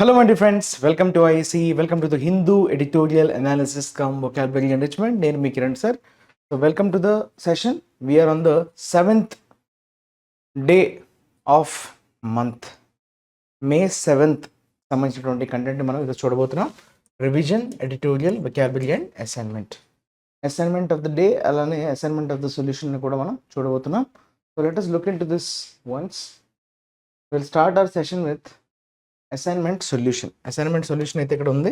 Hello, my dear friends. Welcome to IEC. Welcome to the Hindu Editorial Analysis cum Vocabulary Enrichment. Name me Kiran sir. So, welcome to the session. We are on the 7th day of month. May 7th. సంబంధించినటువంటి content మనం ఇది చూడబోతున్నాం. Revision, editorial, vocabulary and assignment of the day, అలానే assignment of the solution కూడా మనం చూడబోతున్నాం. So let us look into this once. We'll start our session with assignment solution అయితే ఇక్కడ ఉంది.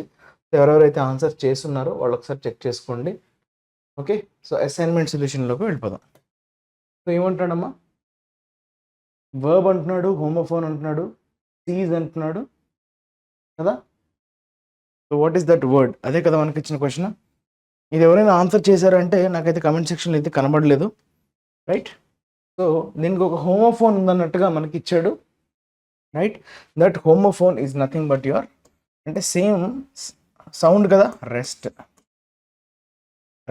ఎవరెవరైతే ఆన్సర్ చేస్తున్నారో వాళ్ళు ఒకసారి చెక్ చేసుకోండి. ఓకే, సో అసైన్మెంట్ సొల్యూషన్లోకి వెళ్ళిపోదాం. సో ఏమంటాడమ్మా, వర్బ్ అంటున్నాడు, హోమోఫోన్ అంటున్నాడు, సీజ్ అంటున్నాడు కదా. So what is that word? అదే కదా మనకి ఇచ్చిన క్వశ్చన్. ఇది ఎవరైనా ఆన్సర్ చేశారంటే నాకైతే కమెంట్ సెక్షన్లో అయితే కనబడలేదు, రైట్? సో దీనికి ఒక హోమోఫోన్ ఉందన్నట్టుగా మనకి ఇచ్చాడు, right? That homophone is nothing but your, అంటే సేమ్ సౌండ్ కదా,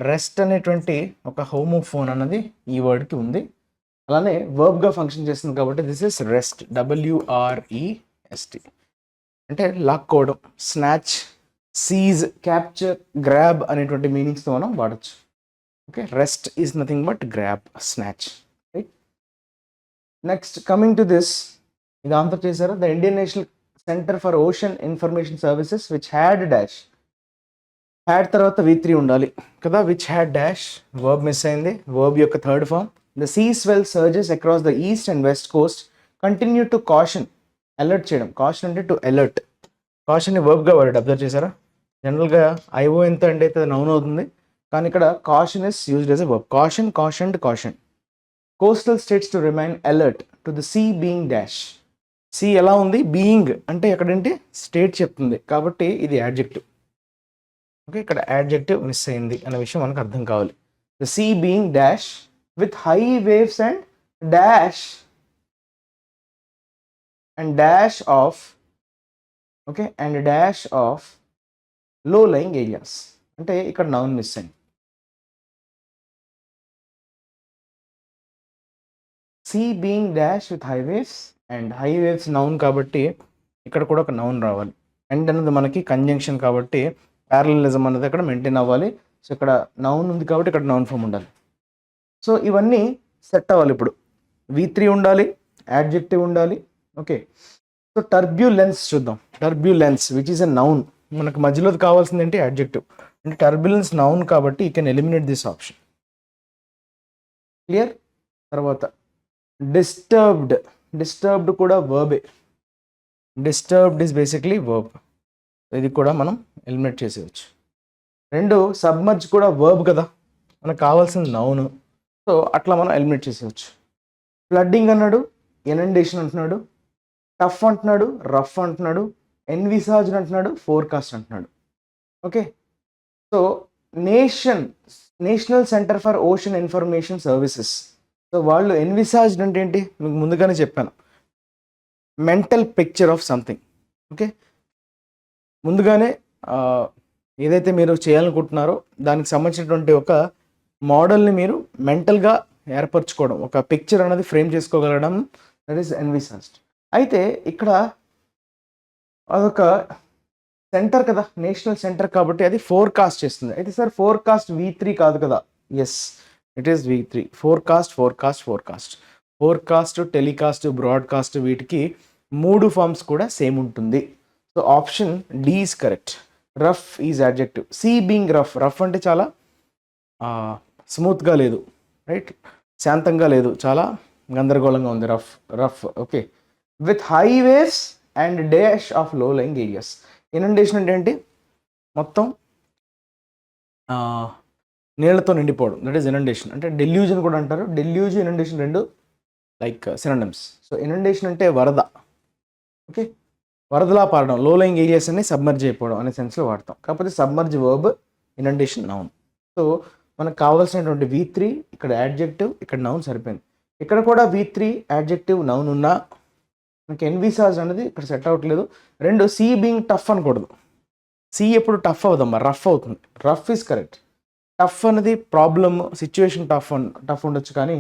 రెస్ట్ అనేటువంటి ఒక హోమోఫోన్ అన్నది ఈ వర్డ్కి ఉంది. అలానే వర్బ్గా ఫంక్షన్ చేస్తుంది కాబట్టి దిస్ ఇస్ రెస్ట్, WREST. అంటే లాక్కోవడం, స్నాచ్, సీజ్, క్యాప్చర్, గ్రాబ్ అనేటువంటి మీనింగ్స్తో మనం వాడచ్చు. Okay, wrest is nothing but grab, snatch, right? Next coming to this, ఇది ఆన్సర్ చేశారు. The Indian National Centre for Ocean Information Services which had dash, had తర్వాత V3 ఉండాలి కదా, which had dash, verb miss అయింది, verb యొక్క third form. The sea swell surges across the east and west coast, continue to caution, alert చేయడం. Caution అంటే to alert, కాషన్ని వర్బ్గా వాడాడు, observe చేశారా? జనరల్గా ఐఓ ఎంత అంటే అయితే నౌన్ అవుతుంది, కానీ ఇక్కడ caution is used as a verb. Caution, cautioned, caution. Coastal states to remain alert to the sea being dash. Sea ఎలా ఉంది, బీయింగ్ అంటే ఎక్కడంటే స్టేట్ చెప్తుంది కాబట్టి ఇది యాడ్జెక్టివ్. ఓకే, ఇక్కడ యాడ్జెక్టివ్ మిస్ అయింది అనే విషయం మనకు అర్థం కావాలి. The sea being dash with high waves and dash of, okay, and dash of low lying areas, అంటే ఇక్కడ నౌన్ మిస్ అయింది. Sea being dash with high waves and high waves noun కాబట్టి ఇక్కడ కూడా ఒక నౌన్ రావాలి. అండ్ అన్నది మనకి కంజంక్షన్ కాబట్టి ప్యారలలిజం అన్నది అక్కడ మెయింటైన్ అవ్వాలి. సో ఇక్కడ నౌన్ ఉంది కాబట్టి ఇక్కడ నౌన్ ఫామ్ ఉండాలి. సో ఇవన్నీ సెట్ అవ్వాలి. ఇప్పుడు V3 ఉండాలి, యాడ్జెక్టివ్ ఉండాలి. ఓకే, సో టర్బ్యులెన్స్ చూద్దాం. Turbulence which is a noun, మనకు మధ్యలో కావాల్సింది ఏంటి, యాడ్జెక్టివ్. అంటే టర్బ్యులెన్స్ నౌన్ కాబట్టి you can eliminate this option. Clear? తర్వాత డిస్టర్బ్డ్ కూడా వర్బే. డిస్టర్బ్డ్ ఈజ్ బేసిక్లీ వర్బ్, ఇది కూడా మనం ఎలిమినేట్ చేసేయచ్చు. రెండు, సబ్మర్జ్ కూడా వర్బ్ కదా, మనకు కావాల్సిన నౌన్, సో అట్లా మనం ఎలిమినేట్ చేసేయచ్చు. ఫ్లడ్డింగ్ అన్నాడు, ఇనండేషన్ అంటున్నాడు, టఫ్ అంటున్నాడు, రఫ్ అంటున్నాడు, ఎన్విసాజ్డ్ అంటున్నాడు, ఫోర్కాస్ట్ అంటున్నాడు. Okay, so national Centre for Ocean Information services, so వాళ్ళు ఎన్విసాజ్డ్ అంటే ఏంటి మీకు ముందుగానే చెప్పాను, mental picture of something. Okay, ముందుగానే ఏదైతే మీరు చేయాలనుకుంటున్నారో దానికి సంబంధించినటువంటి ఒక మోడల్ని మీరు మెంటల్గా ఏర్పరచుకోవడం, ఒక పిక్చర్ అనేది ఫ్రేమ్ చేసుకోగలగడం, దట్ ఈస్ ఎన్విసాజ్డ్. అయితే ఇక్కడ అదొక సెంటర్ కదా, నేషనల్ సెంటర్ కాబట్టి అది ఫోర్కాస్ట్ చేస్తుంది. అయితే సార్ ఫోర్కాస్ట్ V3 కాదు కదా? Yes, it is V3. Forecast, telecast, broadcast, వీటికి 3 ఫార్మ్స్ కూడా సేమ్ ఉంటుంది. So option D is correct. Rough is adjective. Sea being rough అంటే చాలా స్మూత్గా లేదు, రైట్? శాంతంగా లేదు, చాలా గందరగోళంగా ఉంది, rough. Okay, with high waves and dash of low lying areas. Inundation అంటే ఏంటి, మొత్తం నీళ్లతో నిండిపోవడం, దట్ ఈస్ ఇనండేషన్. అంటే డెల్యూజన్ కూడా అంటారు. డెల్యూజ్, ఇనండేషన్ రెండు లైక్ సినోనిమ్స్. సో ఇనండేషన్ అంటే వరద. ఓకే, వరదలా పారడం, లో లయింగ్ ఏరియాస్ అన్ని సబ్మర్జ్ అయిపోవడం అనే సెన్స్లో వాడతాం. కాకపోతే submerge verb, inundation noun. So మనకు కావాల్సినటువంటి V3 ఇక్కడ యాడ్జెక్టివ్, ఇక్కడ నౌన్ సరిపోయింది. ఇక్కడ కూడా V3 యాడ్జెక్టివ్ నౌన్ ఉన్నా మనకి ఎన్విసాజ్ అనేది ఇక్కడ సెట్ అవ్వట్లేదు. రెండు, సీ బీయింగ్ టఫ్ అనకూడదు. సీ ఎప్పుడు టఫ్ అవుదమ్మా, రఫ్ అవుతుంది. Rough is correct. టఫ్ అనేది ప్రాబ్లమ్, సిచ్యువేషన్ టఫ్ ఉండొచ్చు కానీ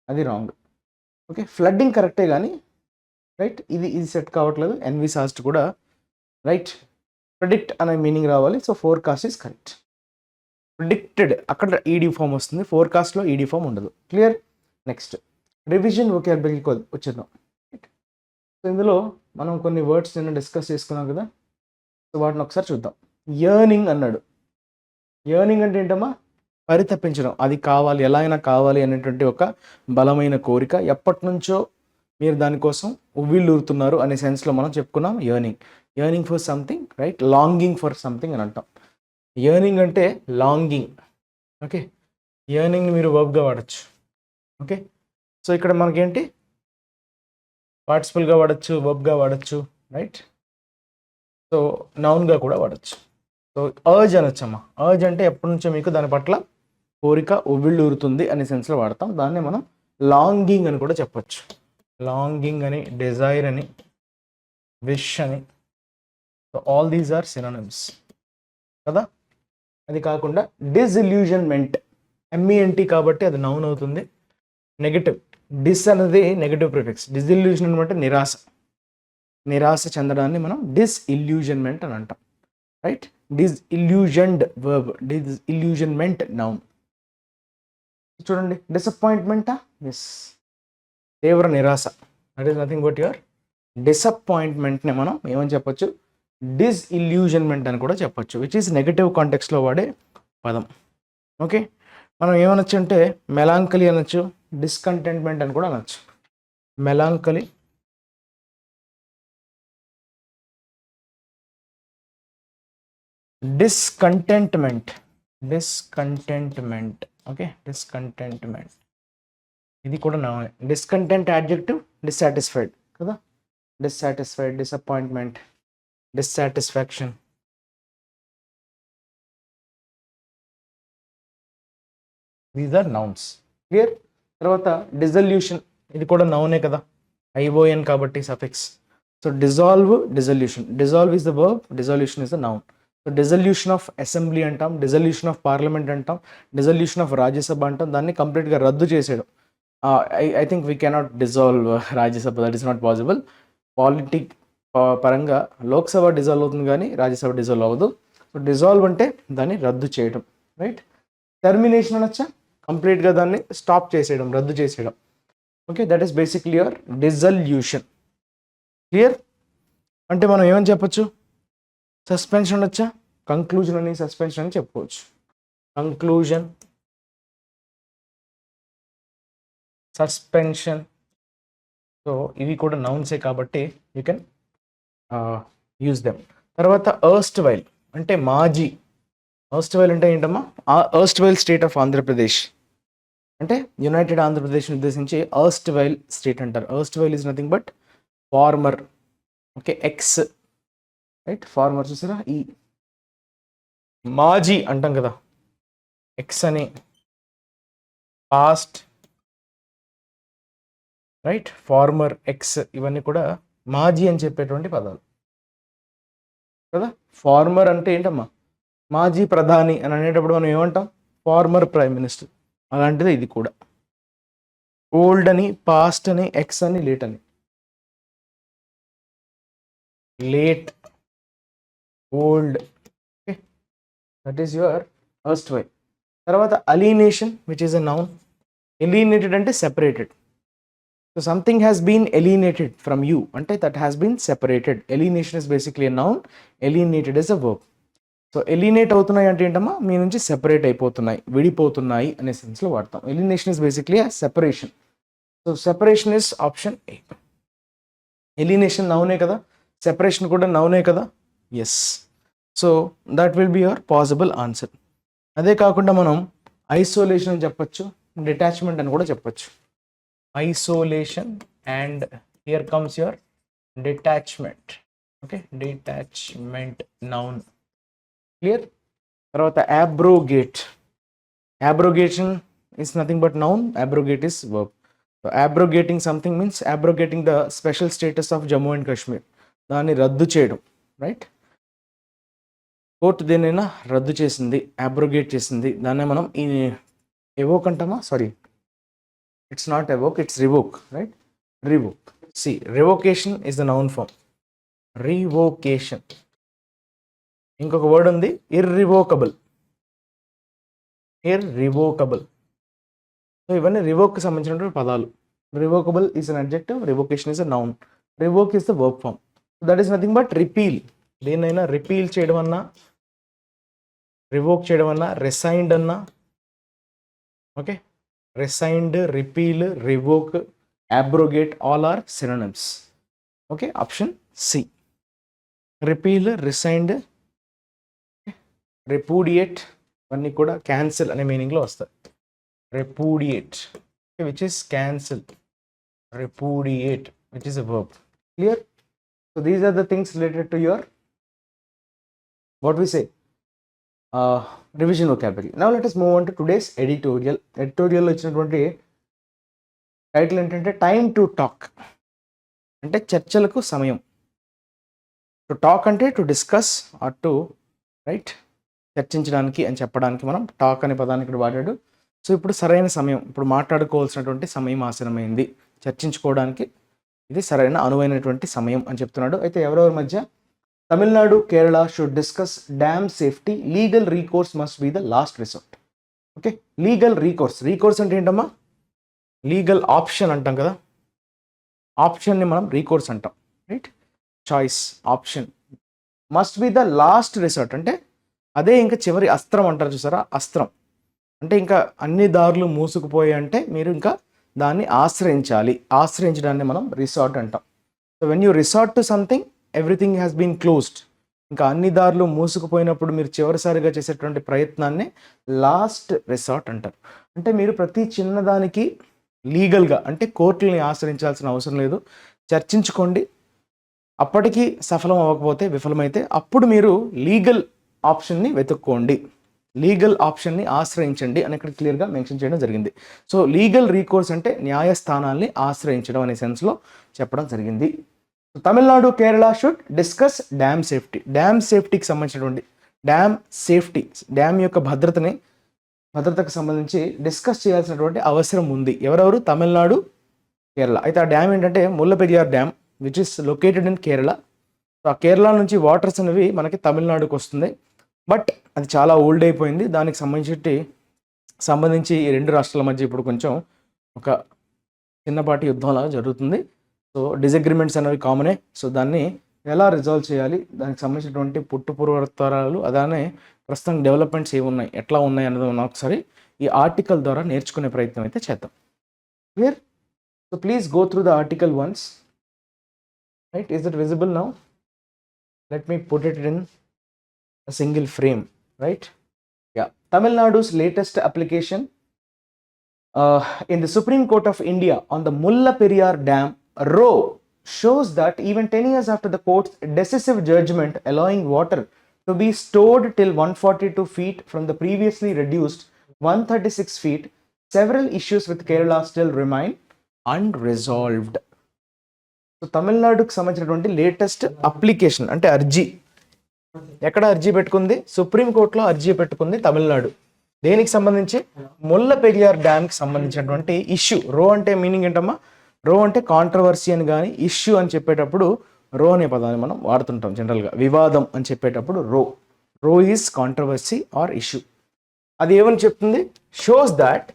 అది రాంగ్. ఓకే, ఫ్లడ్డింగ్ కరెక్టే కానీ రైట్, ఇది సెట్ కావట్లేదు. ఎన్విసాజ్డ్ కూడా రైట్. ప్రిడిక్ట్ అనే మీనింగ్ రావాలి. So forecast is correct. Predicted అక్కడ ఈడీ ఫామ్ వస్తుంది, ఫోర్కాస్ట్లో ఈడీ ఫామ్ ఉండదు. క్లియర్. నెక్స్ట్ రివిజన్ వొకాబులరీకి వచ్చేద్దాం. సో ఇందులో మనం కొన్ని వర్డ్స్ నిన్న డిస్కస్ చేసుకున్నాం కదా, సో వాటిని ఒకసారి చూద్దాం. యర్నింగ్ అన్నాడు. యర్నింగ్ అంటే ఏంటమ్మా? పరితపించడం, అది కావాలి, ఎలా అయినా కావాలి అనేటువంటి ఒక బలమైన కోరిక, ఎప్పటి నుంచో మీరు దానికోసం ఉవ్విళ్ళూరుతున్నారు అనే సెన్స్లో మనం చెప్పుకున్నాం yearning. Yearning for something, right. Longing for something అని అంటాం. యర్నింగ్ అంటే లాంగింగ్. ఓకే, యర్నింగ్ని మీరు వర్బ్గా వాడచ్చు. ఓకే, సో ఇక్కడ మనకేంటి పార్టిసిపల్గా వాడచ్చు, వర్బ్గా వాడచ్చు, రైట్. సో నౌన్గా కూడా వాడచ్చు. So urge అనొచ్చమ్మా. అర్జ్ అంటే ఎప్పటి నుంచో మీకు దాని పట్ల కోరిక ఉవ్విళ్ళూరుతుంది అనే సెన్స్లో వాడతాం. దాన్నే మనం లాంగింగ్ అని కూడా చెప్పచ్చు. లాంగింగ్ అని, డిజైర్ అని, విష్ అని. So all these are synonyms కదా. అది కాకుండా డిసిల్యూజన్మెంట్, ఎంఈఎన్టీ కాబట్టి అది నౌన్ అవుతుంది. నెగటివ్, డిస్ అనేది నెగటివ్ ప్రిఫిక్స్. డిసిల్యూజన్మెంట్ అంటే నిరాశ, నిరాశ చెందడాన్ని మనం డిస్ఇల్యూజన్మెంట్ అని అంటాం, right. Disillusioned verb, disillusionment noun. చూడండి, డిసప్పాయింట్మెంటా? ఎస్, తీవ్ర నిరాశ. That is nothing but your డిసప్పాయింట్మెంట్ని మనం ఏమని చెప్పొచ్చు? డిస్ఇల్యూజన్మెంట్ అని కూడా చెప్పొచ్చు, విచ్ ఈస్ నెగటివ్ కాంటెక్స్లో వాడే పదం. ఓకే, మనం ఏమనొచ్చు అంటే మెలాంకలీ అనొచ్చు, డిస్కంటెంట్మెంట్ అని కూడా అనొచ్చు. Melancholy, discontentment, discontentment. Okay, discontentment ఇది కూడా నా డిస్కంటెంట్ యాడ్జెక్టివ్, డిస్సాటిస్ఫైడ్ కదా. Dissatisfied, disappointment, dissatisfaction. These are nouns. Clear. తర్వాత డిజల్యూషన్, ఇది కూడా నౌనే కదా, ఐఓఎన్ కాబట్టి suffix. So dissolve, dissolution. Dissolve is the verb, dissolution is the noun. So dissolution of assembly అంటాం, డిజల్యూషన్ ఆఫ్ పార్లమెంట్ అంటాం, dissolution of Rajya Sabha అంటాం. దాన్ని కంప్లీట్గా రద్దు చేసేయడం. I think we cannot dissolve Rajya Sabha, that is not possible. Politic పరంగా Lok Sabha dissolve అవుతుంది కానీ రాజ్యసభ డిజాల్వ్ అవ్వదు. సో డిజాల్వ్ అంటే దాన్ని రద్దు చేయడం, రైట్. టర్మినేషన్ అనొచ్చా? కంప్లీట్గా దాన్ని స్టాప్ చేసేయడం, రద్దు చేసేయడం. Okay, that is basically your dissolution. Clear. అంటే మనం ఏమని చెప్పొచ్చు? సస్పెన్షన్ వచ్చా? కంక్లూజన్ అని, సస్పెన్షన్ అని చెప్పుకోవచ్చు. Conclusion, suspension. సో ఇవి కూడా నౌన్సే కాబట్టి యూ కెన్ యూజ్ దెమ్. తర్వాత అర్స్ట్ వైల్ అంటే మాజీ. అర్స్ట్ వైల్ అంటే ఏంటమ్మా? Erstwhile state of Andhra Pradesh అంటే యునైటెడ్ ఆంధ్రప్రదేశ్ని ఉద్దేశించి అర్స్ట్ వైల్ స్టేట్ అంటారు. Erstwhile is nothing but former. Okay, ex, right. Former చూసారా, ఈ మాజీ అంటాం కదా, ఎక్స్ అని, పాస్ట్, రైట్. ఫార్మర్, ఎక్స్, ఇవన్నీ కూడా మాజీ అని చెప్పేటువంటి పదాలు కదా. ఫార్మర్ అంటే ఏంటమ్మా? మాజీ ప్రధాని అని అనేటప్పుడు మనం ఏమంటాం? Farmer prime minister. అలాంటిది ఇది కూడా. ఓల్డ్ అని, పాస్ట్ అని, ఎక్స్ అని, లేట్ అని. Late, old. Okay, that is your first Y. తర్వాత alienation, which is a noun. Alienated అంటే separated. So something has been alienated from you అంటే that has been separated. Alienation is basically a noun. Alienated is a verb. So ఎలినేట్ అవుతున్నాయి అంటే ఏంటమ్మా? మీ నుంచి separate అయిపోతున్నాయి, విడిపోతున్నాయి అనే సెన్స్లో వాడతాం. Alienation is basically a separation. So separation is option A. Alienation నౌనే కదా, సెపరేషన్ కూడా నౌనే కదా. Yes, so that will be your possible answer. అదే కాకుండా మనం ఐసోలేషన్ అని చెప్పచ్చు, డిటాచ్మెంట్ అని కూడా చెప్పచ్చు. Isolation and here comes your detachment. Okay, detachment noun. Clear. తర్వాత abrogate. Abrogation is nothing but noun, abrogate is verb. So abrogating something means abrogating the special status of Jammu and Kashmir. దాన్ని రద్దు చేయడం, right. Court దేనైనా రద్దు చేసింది, abrogate చేసింది, దాన్నే మనం ఎవోక్ అంటామా? Sorry, it's not evoke, it's revoke, right. Revoke. See, revocation is the noun form. Revocation. ఇంకొక వర్డ్ ఉంది ఇర్రివోకబుల్. సో ఇవన్నీ రివోక్కి సంబంధించినటువంటి పదాలు. Revocable is an adjective, revocation is a noun, revoke is the verb form. That is nothing but repeal. దేన్నైనా repeal చేయడం అన్నా, revoke చేయడం అన్నా, రెసైన్డ్ అన్నా. Okay, rescind, repeal, revoke, abrogate all are synonyms. Okay, option C. Repeal, rescind, repudiate ఇవన్నీ కూడా cancel అనే మీనింగ్లో వస్తాయి. repudiate, okay, which is cancel, repudiate, which is a verb. Clear? So these are the things related to your what we say revision vocabulary. Now let us move on to today's editorial. Editorial lo ichinaటువంటి title ఏంటంటే time to talk, అంటే చర్చలకు సమయం. To talk అంటే to discuss or to right, చర్చించడానికి అని చెప్పడానికి మనం టాక్ అనే పదాన్ని ఇక్కడ వాడాడు. సో ఇప్పుడు సరైన సమయం, ఇప్పుడు మాట్లాడుకోవాల్సినటువంటి సమయం ఆసనమైంది, చర్చించుకోవడానికి ఇది సరైన అనువైనటువంటి సమయం అని చెప్తున్నాడు. అయితే ఎవరెవరి మధ్య? Tamil Nadu, Kerala should discuss dam safety, legal recourse must be the last resort. Okay, legal recourse. Recourse అంటే ఏంటమ్మా? లీగల్ ఆప్షన్ అంటాం కదా, ఆప్షన్ని మనం రీకోర్స్ అంటాం, right? Choice, option. Must be the last resort అంటే అదే ఇంకా చివరి అస్త్రం అంటారు చూసారా, అస్త్రం అంటే ఇంకా అన్ని దారులు మూసుకుపోయి అంటే మీరు ఇంకా దాన్ని ఆశ్రయించాలి. ఆశ్రయించడాన్ని మనం రిసార్ట్ అంటాం. So when you resort to something, everything has been closed. ఇంకా అన్ని దారులు మూసుకుపోయినప్పుడు మీరు చివరిసారిగా చేసేటువంటి ప్రయత్నాన్ని లాస్ట్ రిసార్ట్ అంటారు. అంటే మీరు ప్రతి చిన్నదానికి లీగల్గా అంటే కోర్టుల్ని ఆశ్రయించాల్సిన అవసరం లేదు, చర్చించుకోండి. అప్పటికీ సఫలం అవ్వకపోతే, విఫలమైతే అప్పుడు మీరు లీగల్ ఆప్షన్ని వెతుక్కోండి, లీగల్ ఆప్షన్ని ఆశ్రయించండి అని ఇక్కడ క్లియర్గా మెన్షన్ చేయడం జరిగింది. సో లీగల్ రీకోర్స్ అంటే న్యాయస్థానాల్ని ఆశ్రయించడం అనే సెన్స్లో చెప్పడం జరిగింది. Tamil Nadu, Kerala should discuss dam safety. Dam సేఫ్టీకి సంబంధించినటువంటి డ్యామ్ సేఫ్టీ, డ్యామ్ యొక్క భద్రతకు సంబంధించి డిస్కస్ చేయాల్సినటువంటి అవసరం ఉంది. ఎవరెవరు? తమిళనాడు, కేరళ. అయితే ఆ డ్యామ్ ఏంటంటే Mullaperiyar dam, which is located in Kerala. So ఆ కేరళ నుంచి వాటర్స్ అనేవి మనకి తమిళనాడుకు వస్తుంది. బట్ అది చాలా ఓల్డ్ అయిపోయింది. దానికి సంబంధించి ఈ రెండు రాష్ట్రాల మధ్య ఇప్పుడు కొంచెం ఒక చిన్నపాటి యుద్ధంలాగా జరుగుతుంది. సో డిసగ్రిమెంట్స్ అనేవి కామనే. సో దాన్ని ఎలా రిజాల్వ్ చేయాలి, దానికి సంబంధించినటువంటి పూర్వోత్తరాలు, అలానే ప్రస్తుతం డెవలప్మెంట్స్ ఏమున్నాయి, ఎట్లా ఉన్నాయి అన్నది మనం ఒకసారి ఈ ఆర్టికల్ ద్వారా నేర్చుకునే ప్రయత్నం అయితే చేద్దాం. Clear? So please go through the article once. Right, is it visible now? Let me put it in a single frame, right? Yeah, Tamil Nadu's latest application in the Supreme Court of India on the Mullaperiyar Dam row shows that even 10 years after the court's decisive judgment allowing water to be stored till 142 feet from the previously reduced 136 feet, several issues with Kerala still remain unresolved. So Tamil Naduకు సంబంధించినటువంటి latest application అంటే అర్జీ, ఎక్కడ అర్జీ పెట్టుకుంది? సుప్రీంకోర్టులో అర్జీ పెట్టుకుంది తమిళనాడు. దేనికి సంబంధించి? ముల్లపెరియార్ డ్యామ్కి సంబంధించినటువంటి ఇష్యూ. రో అంటే మీనింగ్ ఏంటమ్మా? రో అంటే కాంట్రవర్సీ అని కానీ, ఇష్యూ అని చెప్పేటప్పుడు రో అనే పదాన్ని మనం వాడుతుంటాం జనరల్గా. వివాదం అని చెప్పేటప్పుడు రో ఈజ్ కాంట్రవర్సీ ఆర్ ఇష్యూ. అది ఏమని చెప్తుంది? Shows that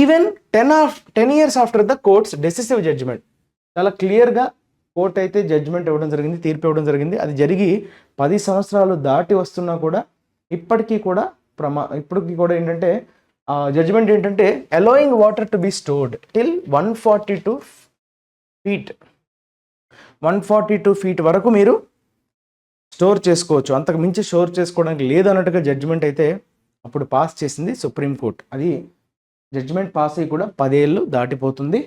even 10 years after the court's decisive judgement, చాలా క్లియర్గా కోర్టు అయితే జడ్జిమెంట్ ఇవ్వడం జరిగింది, తీర్పు ఇవ్వడం జరిగింది. అది జరిగి 10 సంవత్సరాలు దాటి వస్తున్నా కూడా ఇప్పటికీ కూడా ఏంటంటే జడ్జిమెంట్ ఏంటంటే allowing water to be stored till 142 feet. 142 feet వరకు మీరు స్టోర్ చేసుకోవచ్చు, అంతకు మించి స్టోర్ చేసుకోవడానికి లేదన్నట్టుగా జడ్జిమెంట్ అయితే అప్పుడు పాస్ చేసింది సుప్రీంకోర్టు. అది జడ్జిమెంట్ పాస్ అయ్యి కూడా 10 ఏళ్ళు దాటిపోతుంది.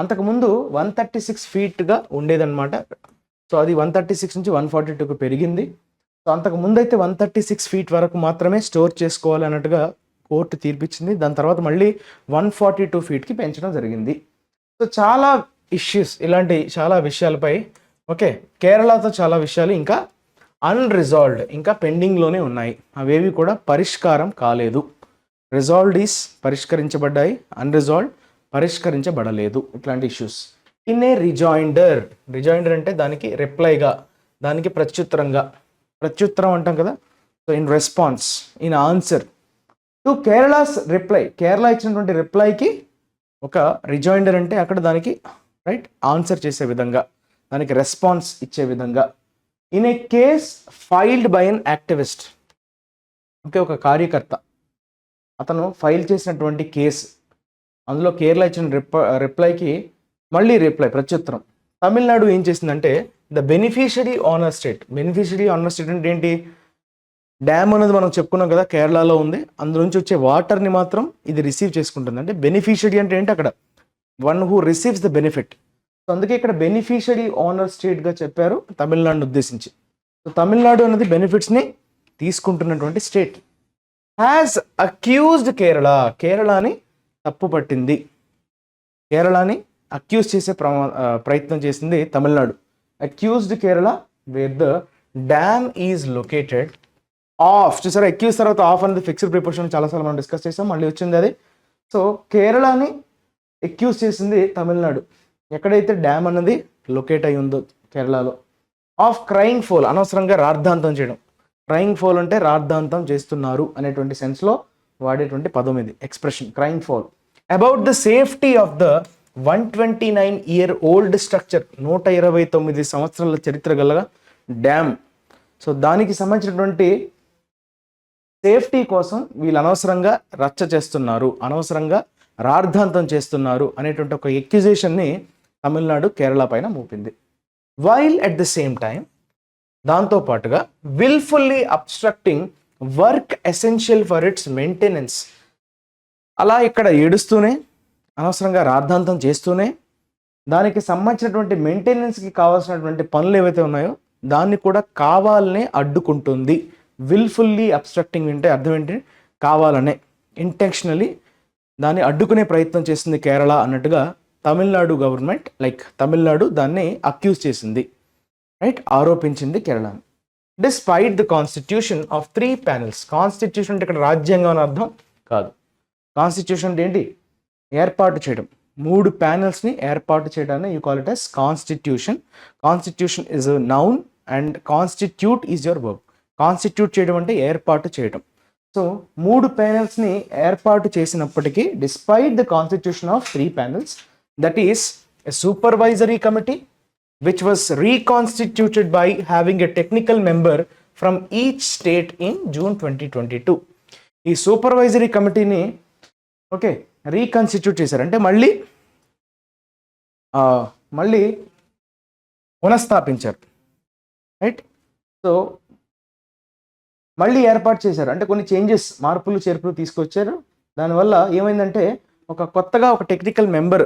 అంతకుముందు 136 feetగా ఉండేదన్నమాట. సో అది 136 నుంచి 142కు పెరిగింది. సో అంతకుముందు అయితే 136 feet వరకు మాత్రమే స్టోర్ చేసుకోవాలి అన్నట్టుగా కోర్టు తీర్పిచ్చింది. దాని తర్వాత మళ్ళీ 142 feetకి పెంచడం జరిగింది. సో చాలా ఇష్యూస్, ఇలాంటి చాలా విషయాలపై ఓకే, కేరళతో చాలా విషయాలు ఇంకా అన్రిజాల్వ్డ్, ఇంకా పెండింగ్లోనే ఉన్నాయి. అవేవి కూడా పరిష్కారం కాలేదు. రిజాల్వ్డ్ ఈస్ పరిష్కరించబడ్డాయి, అన్రిజాల్వ్డ్ పరిష్కరించబడలేదు. ఇట్లాంటి issues in a rejoinder. Rejoinder అంటే దానికి రిప్లైగా, దానికి ప్రత్యుత్తరంగా ప్రత్యుత్తరం అంటాం కదా. So in response, in answer to Kerala's reply, Kerala ఇచ్చినటువంటి రిప్లైకి ఒక రిజాయిండర్ అంటే అక్కడ దానికి రైట్ ఆన్సర్ చేసే విధంగా, దానికి రెస్పాన్స్ ఇచ్చే విధంగా. In a case filed by an activist, okay, ఒక కార్యకర్త అతను ఫైల్ చేసినటువంటి కేసు, అందులో కేరళ ఇచ్చిన రిప్లైకి మళ్ళీ రిప్లై ప్రత్యుత్తరం. తమిళనాడు ఏం చేసిందంటే the beneficiary honour state. Beneficiary honour state అంటే ఏంటి? డ్యామ్ అనేది మనం చెప్పుకున్నాం కదా కేరళలో ఉంది, అందులో నుంచి వచ్చే వాటర్ని మాత్రం ఇది రిసీవ్ చేసుకుంటుంది. అంటే బెనిఫిషరీ అంటే ఏంటి? అక్కడ one who receives the benefit. So అందుకే ఇక్కడ బెనిఫిషరీ ఆనర్ స్టేట్గా చెప్పారు తమిళనాడుని ఉద్దేశించి. సో తమిళనాడు అనేది బెనిఫిట్స్ని తీసుకుంటున్నటువంటి స్టేట్. హ్యాస్ అక్యూజ్డ్ కేరళ, కేరళని తప్పు పట్టింది, కేరళని అక్యూజ్ చేసే ప్రయత్నం చేసింది Tamil Nadu. Accused Kerala wear the dam is located of. చూసారా, అక్యూజ్ తర్వాత ఆఫ్ అనేది ఫిక్స్డ్ ప్రిపోజిషన్ చాలాసార్లు మనం డిస్కస్ చేసాం, మళ్ళీ వచ్చింది అది. సో కేరళని అక్యూజ్ చేసింది తమిళనాడు, ఎక్కడైతే డ్యామ్ అన్నది లొకేట్ అయి ఉందో కేరళలో. ఆఫ్ క్రైయింగ్ ఫోల్, అనవసరంగా రాద్ధాంతం చేయడం. క్రైయింగ్ ఫోల్ అంటే రాద్ధాంతం చేస్తున్నారు అనేటువంటి సెన్స్లో వాడేటువంటి పదం ఇది, expression crying foul. About the safety of the 129-year-old structure, 129 సంవత్సరాల చరిత్ర గల డ్యామ్. సో దానికి సంబంధించినటువంటి సేఫ్టీ కోసం వీళ్ళు అనవసరంగా రచ్చ చేస్తున్నారు, అనవసరంగా రాద్ధాంతం చేస్తున్నారు అనేటువంటి ఒక ఎక్యుజేషన్ని తమిళనాడు కేరళ పైన మోపింది. While at the same time, దాంతోపాటుగా wilfully obstructing work essential for its maintenance. అలా ఇక్కడ ఏడుస్తూనే, అనవసరంగా రాద్ధాంతం చేస్తూనే, దానికి సంబంధించినటువంటి మెయింటెనెన్స్కి కావాల్సినటువంటి పనులు ఏవైతే ఉన్నాయో దాన్ని కూడా కావాలనే అడ్డుకుంటుంది. విల్ఫుల్లీ అబ్స్ట్రక్టింగ్ అంటే అర్థం ఏంటి? కావాలనే, ఇంటెన్షనలీ దాన్ని అడ్డుకునే ప్రయత్నం చేస్తుంది కేరళ అన్నట్టుగా తమిళనాడు గవర్నమెంట్, లైక్ తమిళనాడు దాన్ని అక్యూజ్ చేసింది, రైట్, ఆరోపించింది కేరళని. Despite the constitution of 3 panels. Constitution అంటే ఇక్కడ రాజ్యాంగం అని అర్థం కాదు. కాన్స్టిట్యూషన్ అంటే ఏంటి? ఏర్పాటు చేయడం. 3 panelsని ఏర్పాటు చేయడాన్ని you call it as constitution. Constitution is a noun and constitute is your verb. Constitute చేయడం అంటే ఏర్పాటు చేయడం. సో 3 panelsని ఏర్పాటు చేసినప్పటికీ, despite the constitution of 3 panels, that is a supervisory committee which was reconstituted by having a technical member from each state in June 2022. ఈ supervisory కమిటీని okay reconstitute చేశారు, అంటే మళ్ళీ పునఃస్థాపించారు, రైట్. సో మళ్ళీ ఏర్పాటు చేశారు, అంటే కొన్ని చేంజెస్, మార్పులు చేర్పులు తీసుకొచ్చారు. దానివల్ల ఏమైందంటే కొత్తగా ఒక టెక్నికల్ మెంబర్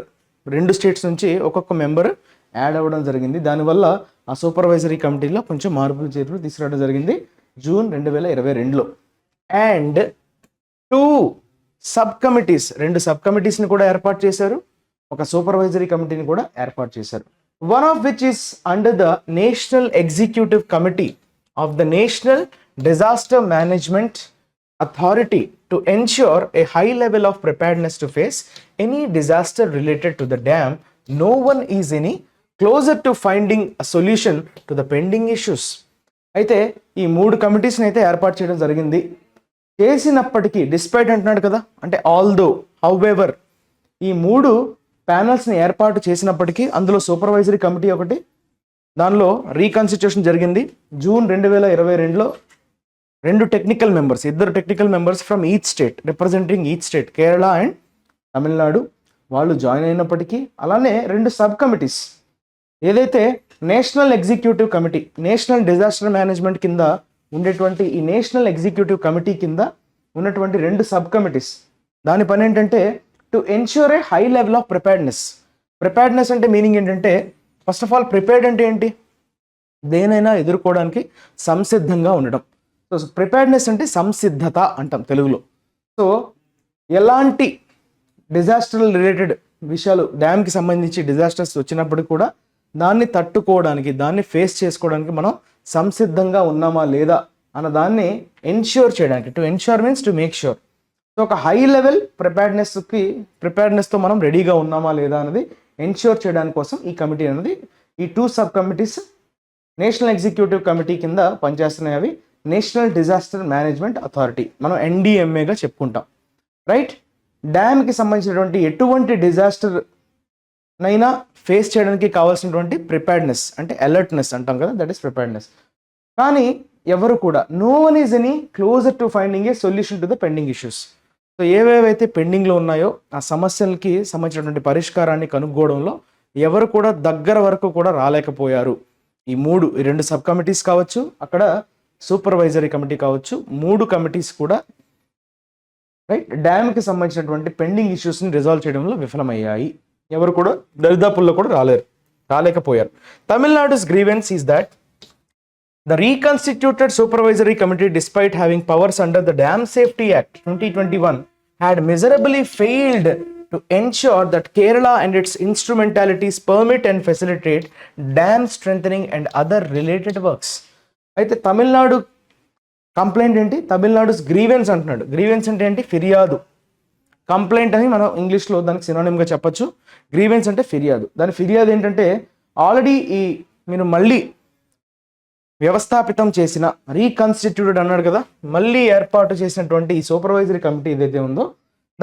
2 స్టేట్స్ నుంచి ఒక్కొక్క మెంబర్ యాడ్ అవ్వడం జరిగింది. దానివల్ల ఆ సూపర్వైజరీ కమిటీలో కొంచెం మార్పులు చేర్పులు తీసుకురావడం జరిగింది జూన్ 2022లో. అండ్ 2 సబ్ కమిటీస్, 2 సబ్ కమిటీస్ని కూడా ఏర్పాటు చేశారు, ఒక సూపర్వైజరీ కమిటీని కూడా ఏర్పాటు చేశారు. One of which is under the national executive committee of the national disaster management authority to ensure a high level of preparedness to face any disaster related to the dam. No one is any closer to finding a solution to the pending issues. అయితే ఈ 3 కమిటీస్ని అయితే ఏర్పాటు చేయడం జరిగింది. చేసినప్పటికీ, despite అంటున్నాడు కదా, అంటే ఆల్దో, హౌఎవర్, ఈ 3 ప్యానల్స్ని ఏర్పాటు చేసినప్పటికీ అందులో సూపర్వైజరీ కమిటీ ఒకటి, దానిలో రీకాన్స్టిట్యూషన్ జరిగింది. జూన్ 2022లో 2 technical members, 2 technical members from each state, representing each state, Kerala and Tamil Nadu, వాళ్ళు జాయిన్ అయినప్పటికీ, అలానే 2 సబ్ కమిటీస్, ఏదైతే national executive committee, national disaster management కింద ఉండేటువంటి ఈ నేషనల్ ఎగ్జిక్యూటివ్ కమిటీ కింద ఉన్నటువంటి 2 సబ్ కమిటీస్, దాని పని ఏంటంటే to ensure a high level of preparedness. Preparedness అంటే మీనింగ్ ఏంటంటే, ఫస్ట్ ఆఫ్ ఆల్ ప్రిపేర్డ్ అంటే ఏంటి? దేనైనా ఎదుర్కోవడానికి సంసిద్ధంగా ఉండడం. సో ప్రిపేర్డ్నెస్ అంటే సంసిద్ధత అంటాం తెలుగులో. సో ఎలాంటి డిజాస్టర్ రిలేటెడ్ విషయాలు, డ్యామ్కి సంబంధించి డిజాస్టర్స్ వచ్చినప్పుడు కూడా దాన్ని తట్టుకోవడానికి, దాన్ని ఫేస్ చేసుకోవడానికి మనం సంసిద్ధంగా ఉన్నామా లేదా అన్న దాన్ని ఎన్ష్యూర్ చేయడానికి, to ensure means to make sure. So ఒక హై లెవెల్ ప్రిపేర్డ్నెస్తో మనం రెడీగా ఉన్నామా లేదా అనేది ఎన్ష్యూర్ చేయడానికి కోసం ఈ కమిటీ అనేది, ఈ 2 sub committees national executive committee కింద పనిచేస్తున్నాయి అవి. నేషనల్ డిజాస్టర్ మేనేజ్మెంట్ అథారిటీ, మనం NDMAగా చెప్పుకుంటాం, రైట్. డ్యామ్కి సంబంధించినటువంటి ఎటువంటి డిజాస్టర్ నైనా ఫేస్ చేయడానికి కావాల్సినటువంటి ప్రిపేర్డ్నెస్ అంటే అలర్ట్నెస్ అంటాం కదా, దట్ ఈస్ ప్రిపేర్డ్నెస్. కానీ ఎవరు కూడా no one is any closer to finding a solution to the pending issues. So ఏవేవైతే పెండింగ్లో ఉన్నాయో ఆ సమస్యలకి సంబంధించినటువంటి పరిష్కారాన్ని కనుక్కోవడంలో ఎవరు కూడా దగ్గర వరకు కూడా రాలేకపోయారు. ఈ రెండు సబ్ కమిటీస్ కావచ్చు, అక్కడ సూపర్వైజరీ కమిటీ కావచ్చు, 3 కమిటీస్ కూడా రైట్ డ్యామ్కి సంబంధించినటువంటి పెండింగ్ ఇష్యూస్ని రిజాల్వ్ చేయడంలో విఫలమయ్యాయి. ఎవరు కూడా దరిదాపుల్లో కూడా రాలేకపోయారు. తమిళనాడు's grievance is that the reconstituted supervisory committee, despite having powers under the Dam Safety Act 2021, had miserably failed to ensure that Kerala and its instrumentalities permit and facilitate dam strengthening and other related works. అయితే Tamil Nadu complaint ఏంటి? తమిళనాడు's grievance అంటున్నాడు. Grievance అంటే ఏంటి? ఫిర్యాదు. Complaint అని మనం ఇంగ్లీష్లో దానికి సినోనిమ్గా చెప్పొచ్చు. గ్రీవెన్స్ అంటే ఫిర్యాదు. దాని ఫిర్యాదు ఏంటంటే ఆల్రెడీ మీరు మళ్ళీ వ్యవస్థాపితం చేసిన రీకన్స్టిట్యూటెడ్ అన్నాడు కదా, మళ్ళీ ఏర్పాటు చేసినటువంటి ఈ సూపర్వైజరీ కమిటీ ఏదైతే ఉందో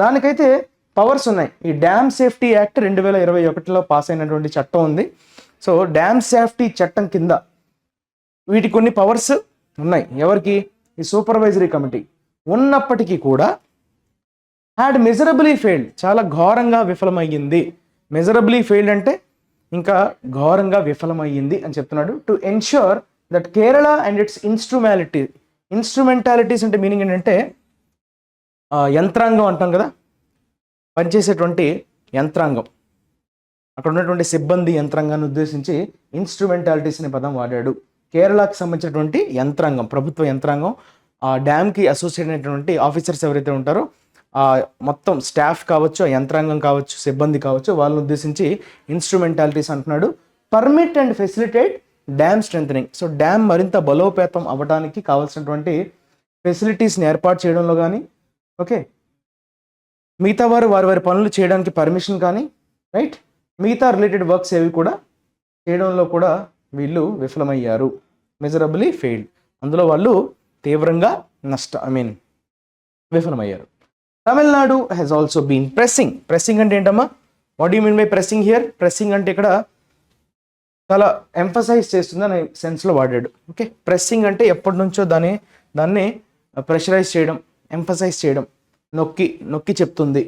దానికైతే పవర్స్ ఉన్నాయి. ఈ డ్యామ్ సేఫ్టీ యాక్ట్ 2021లో పాస్ అయినటువంటి చట్టం ఉంది. సో డ్యామ్ సేఫ్టీ చట్టం కింద వీటికి కొన్ని పవర్స్ ఉన్నాయి. ఎవరికి? ఈ సూపర్వైజరీ కమిటీ. ఉన్నప్పటికీ కూడా హ్యాడ్ మిజరబులీ ఫెయిల్డ్, చాలా ఘోరంగా విఫలమయ్యింది. మిజరబులీ ఫెయిల్డ్ అంటే ఇంకా ఘోరంగా విఫలమయ్యింది అని చెప్తున్నాడు. To ensure that Kerala and it's instrumentalities అంటే మీనింగ్ ఏంటంటే యంత్రాంగం అంటాం కదా, పనిచేసేటువంటి యంత్రాంగం, అక్కడ ఉన్నటువంటి సిబ్బంది యంత్రాంగాన్ని ఉద్దేశించి ఇన్స్ట్రుమెంటాలిటీస్ అనే పదం వాడాడు. కేరళకి సంబంధించినటువంటి యంత్రాంగం, ప్రభుత్వ యంత్రాంగం, ఆ డ్యామ్కి అసోసియేట్ అయినటువంటి ఆఫీసర్స్ ఎవరైతే ఉంటారో ఆ మొత్తం స్టాఫ్ కావచ్చు, ఆ యంత్రాంగం కావచ్చు, సిబ్బంది కావచ్చు, వాళ్ళని ఉద్దేశించి ఇన్స్ట్రుమెంటాలిటీస్ అంటున్నాడు. Permit and facilitate dam strengthening. So damn మరింత బలోపేతం అవ్వడానికి కావాల్సినటువంటి ఫెసిలిటీస్ని ఏర్పాటు చేయడంలో కానీ, ఓకే, మిగతా వారి పనులు చేయడానికి పర్మిషన్ కానీ, రైట్, మిగతా రిలేటెడ్ వర్క్స్ ఏవి కూడా చేయడంలో కూడా వీళ్ళు విఫలమయ్యారు. మిజరబుల్లీ ఫెయిల్డ్, అందులో వాళ్ళు తీవ్రంగా విఫలమయ్యారు. Tamil Nadu has also been pressing అంటే ఏంటమ్మా? What you mean by pressing here? Pressing అంటే ఇక్కడ చాలా ఎంఫసైజ్ చేస్తుంది అనే సెన్స్లో వాడాడు. ఓకే, ప్రెస్సింగ్ అంటే ఎప్పటి నుంచో దాన్ని ప్రెషరైజ్ చేయడం, ఎంఫసైజ్ చేయడం, నొక్కి చెప్తుంది.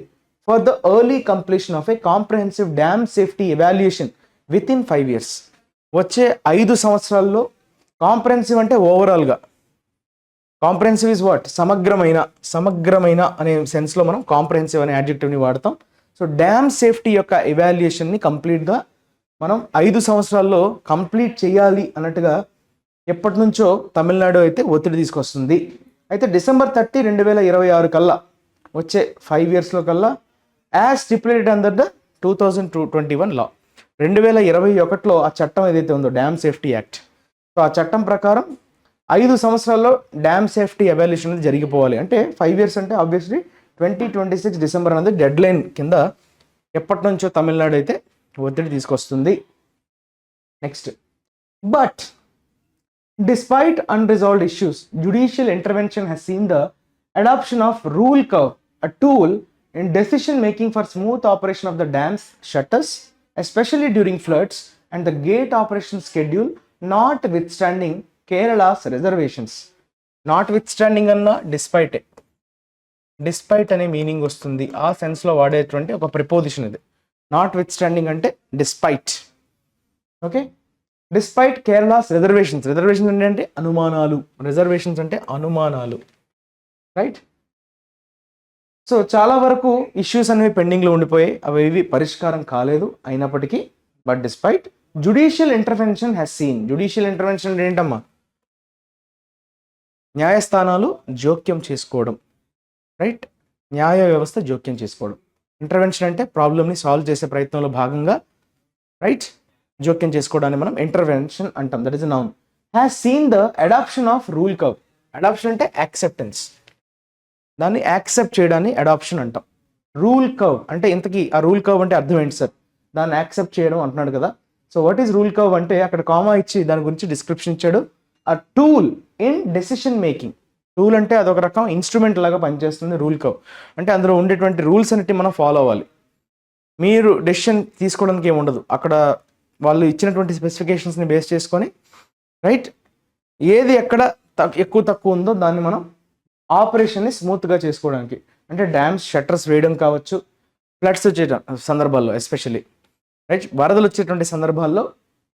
For the early completion of A comprehensive dam safety evaluation with in 5 years. వచ్చే 5 సంవత్సరాల్లో, కాంప్రహెన్సివ్ అంటే ఓవరాల్గా, కాంప్రహెన్సివ్ ఇస్ వాట్? సమగ్రమైన అనే సెన్స్లో మనం కాంప్రహెన్సివ్ అనే యాడ్జెక్టివ్ని వాడతాం. సో డ్యామ్ సేఫ్టీ యొక్క ఎవాల్యుయేషన్ని కంప్లీట్గా మనం 5 సంవత్సరాల్లో కంప్లీట్ చేయాలి అన్నట్టుగా ఎప్పటి నుంచో తమిళనాడు అయితే ఒత్తిడి తీసుకొస్తుంది. అయితే December 30, 2026 కల్లా, వచ్చే 5 yearsలో కల్లా, యాజ్ స్టిపులేటెడ్ అండర్ ద 2021 లా, 2021లో ఆ చట్టం ఏదైతే ఉందో డ్యామ్ సేఫ్టీ యాక్ట్, సో ఆ చట్టం ప్రకారం 5 సంవత్సరాల్లో డ్యామ్ సేఫ్టీ ఎవాల్యుయేషన్ అనేది జరిగిపోవాలి. అంటే 5 years అంటే ఆబ్వియస్లీ 2026 December అనేది డెడ్ లైన్ కింద ఎప్పటి నుంచో తమిళనాడు అయితే ఒత్తిడి తీసుకొస్తుంది. Next, but despite unresolved issues, judicial intervention has seen the adoption of rule curve, a tool in decision making for smooth operation of the dam's shutters, especially during floods, and the gate operation schedule, notwithstanding Kerala's reservations. Notwithstanding అన్న despite అనే meaning వస్తుంది, ఆ సెన్స్లో వాడేటువంటి ఒక preposition ఇది. నాట్విత్స్టాండింగ్ అంటే despite. Okay, despite Kerala's reservations అంటే అనుమానాలు, రిజర్వేషన్స్ అంటే అనుమానాలు, రైట్. సో చాలా వరకు ఇష్యూస్ అనేవి పెండింగ్లో ఉండిపోయాయి, అవి పరిష్కారం కాలేదు. అయినప్పటికీ but despite judicial intervention has scene. Judicial intervention అంటే ఏంటమ్మా? న్యాయస్థానాలు జోక్యం చేసుకోవడం, రైట్, న్యాయ వ్యవస్థ జోక్యం చేసుకోవడం. ఇంటర్వెన్షన్ అంటే ప్రాబ్లమ్ని సాల్వ్ చేసే ప్రయత్నంలో భాగంగా, రైట్, జోక్యం చేసుకోవడాన్ని మనం ఇంటర్వెన్షన్ అంటాం. That is a noun. Has seen the adoption of rule curve. Adoption అంటే యాక్సెప్టెన్స్, దాన్ని యాక్సెప్ట్ చేయడాన్ని అడాప్షన్ అంటాం. రూల్ కర్వ్ అంటే ఇంతకీ ఆ రూల్ కర్వ్ అంటే అర్థం ఏంటి సార్? దాన్ని యాక్సెప్ట్ చేయడం అంటున్నాడు కదా. So what is rule curve అంటే అక్కడ కామా ఇచ్చి దాని గురించి డిస్క్రిప్షన్ ఇచ్చాడు. ఆ tool in decision making. Tool అంటే అదొక రకం ఇన్స్ట్రుమెంట్ లాగా పనిచేస్తుంది రూల్ కర్వ్. అంటే అందులో ఉండేటువంటి రూల్స్ అనేవి మనం ఫాలో అవ్వాలి. మీరు డెసిషన్ తీసుకోవడానికి ఏమి ఉండదు, అక్కడ వాళ్ళు ఇచ్చినటువంటి స్పెసిఫికేషన్స్ని బేస్ చేసుకొని రైట్ ఏది ఎక్కడ ఎక్కువ తక్కువ ఉందో దాన్ని మనం ఆపరేషన్ని స్మూత్గా చేసుకోవడానికి, అంటే డ్యామ్స్ షట్టర్స్ వేయడం కావచ్చు, ఫ్లడ్స్ వచ్చే సందర్భాల్లో ఎస్పెషల్లీ రైట్ వరదలు వచ్చేటువంటి సందర్భాల్లో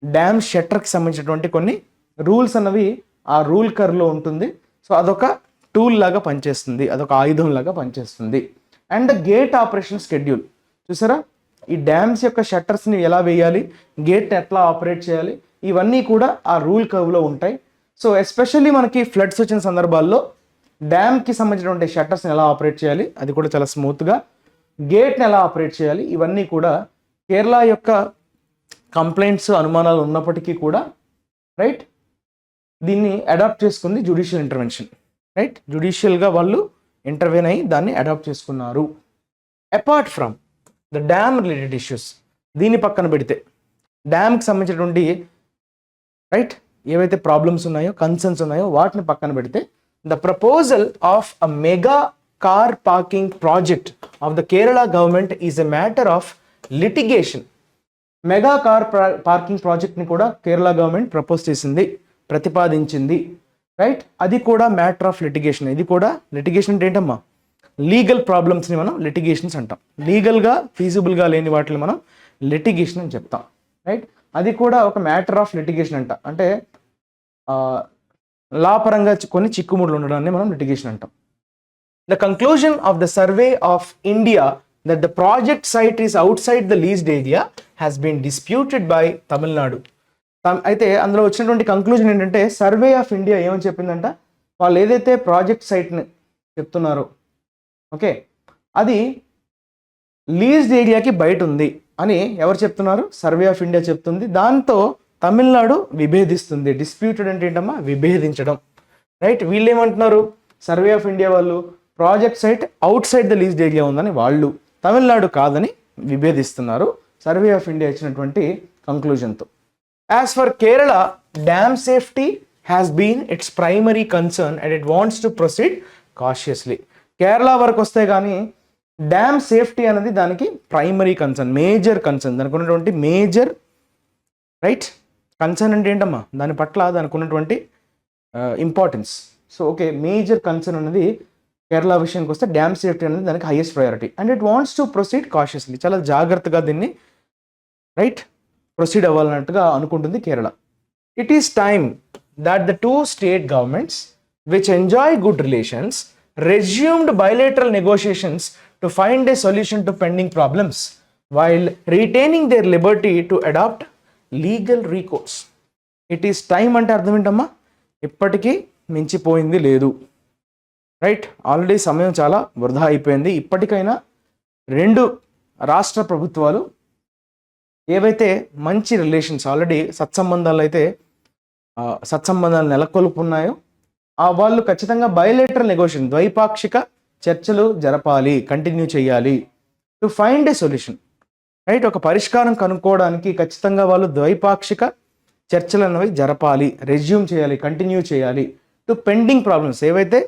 డ్యామ్ షట్టర్కి సంబంధించినటువంటి కొన్ని రూల్స్ అన్నవి ఆ రూల్ కర్వ్లో ఉంటుంది. సో అదొక టూల్ లాగా పనిచేస్తుంది, అదొక ఆయుధం లాగా పనిచేస్తుంది. And the gate operation schedule చూసారా, ఈ డ్యామ్స్ యొక్క షట్టర్స్ని ఎలా వేయాలి, గేట్ ఎట్లా ఆపరేట్ చేయాలి, ఇవన్నీ కూడా ఆ రూల్ కర్వ్లో ఉంటాయి. సో ఎస్పెషల్లీ మనకి ఫ్లడ్స్ వచ్చిన సందర్భాల్లో డ్యామ్కి సంబంధించినటువంటి షట్టర్స్ని ఎలా ఆపరేట్ చేయాలి, అది కూడా చాలా స్మూత్గా, గేట్ని ఎలా ఆపరేట్ చేయాలి, ఇవన్నీ కూడా కేరళ యొక్క కంప్లైంట్స్ అనుమానాలు ఉన్నప్పటికీ కూడా రైట్ దీన్ని అడాప్ట్ చేసుకుంది జ్యుడిషియల్ ఇంటర్వెన్షన్. రైట్ జ్యుడిషియల్గా వాళ్ళు ఇంటర్వెన్ అయ్యి దాన్ని అడాప్ట్ చేసుకున్నారు. Apart from the dam related issues, దీన్ని పక్కన పెడితే డ్యామ్కి సంబంధించినటువంటి రైట్ ఏవైతే ప్రాబ్లమ్స్ ఉన్నాయో, కన్సర్న్స్ ఉన్నాయో వాటిని పక్కన పెడితే the proposal of a mega car parking project of the Kerala government is a matter of litigation. Mega car parking ప్రాజెక్ట్ని కూడా కేరళ గవర్నమెంట్ ప్రపోజ్ చేసింది, ప్రతిపాదించింది. రైట్ అది కూడా మ్యాటర్ ఆఫ్ లిటిగేషన్. ఇది కూడా లిటిగేషన్ అంటే ఏంటమ్మా, లీగల్ ప్రాబ్లమ్స్ని మనం లిటిగేషన్స్ అంటాం. లీగల్గా ఫీజిబుల్గా లేని వాటిని మనం లిటిగేషన్ అని చెప్తాం. రైట్ అది కూడా ఒక మ్యాటర్ ఆఫ్ లిటిగేషన్ అంట, అంటే లా పరంగా కొన్ని చిక్కుముడులు ఉండడాన్ని మనం లిటిగేషన్ అంటాం. The conclusion of the survey of India that the project site is outside the leased area has been disputed by Tamil Nadu. అయితే అందులో వచ్చినటువంటి కంక్లూజన్ ఏంటంటే సర్వే ఆఫ్ ఇండియా ఏమని చెప్పిందంట, వాళ్ళు ఏదైతే ప్రాజెక్ట్ సైట్ని చెప్తున్నారో ఓకే అది లీజ్డ్ ఏరియాకి బయట ఉంది అని ఎవరు చెప్తున్నారు, సర్వే ఆఫ్ ఇండియా చెప్తుంది. దాంతో తమిళనాడు విభేదిస్తుంది. డిస్ప్యూటెడ్ అంటే ఏంటమ్మా, విభేదించడం. రైట్ వీళ్ళు ఏమంటున్నారు, సర్వే ఆఫ్ ఇండియా వాళ్ళు ప్రాజెక్ట్ సైట్ అవుట్ సైడ్ ద లీజ్డ్ ఏరియా ఉందని వాళ్ళు, తమిళనాడు కాదని విభేదిస్తున్నారు సర్వే ఆఫ్ ఇండియా ఇచ్చినటువంటి కంక్లూజన్తో. As for Kerala, dam safety has been its primary concern and it wants to proceed cautiously. Kerala వరకు వస్తే కానీ డ్యామ్ సేఫ్టీ అనేది దానికి ప్రైమరీ కన్సర్న్, మేజర్ కన్సర్న్, దానికి ఉన్నటువంటి మేజర్ రైట్ కన్సర్న్ అంటే ఏంటమ్మా, దాని పట్ల దానికి ఉన్నటువంటి importance. So okay major concern అనేది కేరళ విషయానికి వస్తే డ్యామ్ సేఫ్టీ అనేది దానికి highest priority and it wants to proceed cautiously. చాలా జాగ్రత్తగా దీన్ని రైట్ ప్రొసీడ్ అవ్వాలన్నట్టుగా అనుకుంటుంది Kerala. It is time that the two state governments which enjoy good relations resumed bilateral negotiations to find a solution to pending problems while retaining their liberty to adopt legal recourse. It is time అంటే అర్థం ఏంటమ్మా, ఇప్పటికీ మించిపోయింది లేదు. Right already సమయం చాలా వృధా అయిపోయింది. ఇప్పటికైనా రెండు రాష్ట్ర ప్రభుత్వాలు ఏవైతే మంచి రిలేషన్స్ ఆల్రెడీ సత్సంబంధాలు నెలకొల్పున్నాయో వాళ్ళు ఖచ్చితంగా బయోలేటరల్ నెగోషియేషన్, ద్వైపాక్షిక చర్చలు జరపాలి, కంటిన్యూ చేయాలి. To find a solution right ఒక పరిష్కారం కనుక్కోవడానికి ఖచ్చితంగా వాళ్ళు ద్వైపాక్షిక చర్చలు అనేవి జరపాలి, రెజ్యూమ్ చేయాలి, కంటిన్యూ చేయాలి. టు పెండింగ్ ప్రాబ్లమ్స్ ఏవైతే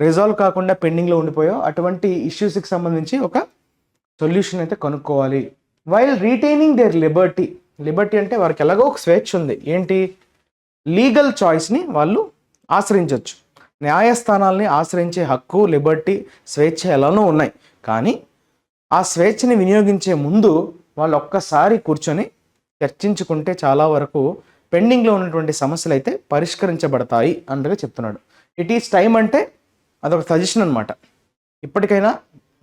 రిజాల్వ్ కాకుండా పెండింగ్లో ఉండిపోయో అటువంటి ఇష్యూస్కి సంబంధించి ఒక సొల్యూషన్ అయితే కనుక్కోవాలి. వైల్ రీటైనింగ్ దేర్ లిబర్టీ అంటే వారికి ఎలాగో ఒక స్వేచ్ఛ ఉంది. ఏంటి, లీగల్ చాయిస్ని వాళ్ళు ఆశ్రయించవచ్చు. న్యాయస్థానాల్ని ఆశ్రయించే హక్కు, లిబర్టీ, స్వేచ్ఛ ఎలానో ఉన్నాయి. కానీ ఆ స్వేచ్ఛని వినియోగించే ముందు వాళ్ళు ఒక్కసారి కూర్చొని చర్చించుకుంటే చాలా వరకు పెండింగ్లో ఉన్నటువంటి సమస్యలు అయితే పరిష్కరించబడతాయి అన్నట్టుగా చెప్తున్నాడు. ఇట్ ఈస్ టైం అంటే అదొక సజెషన్ అనమాట. ఇప్పటికైనా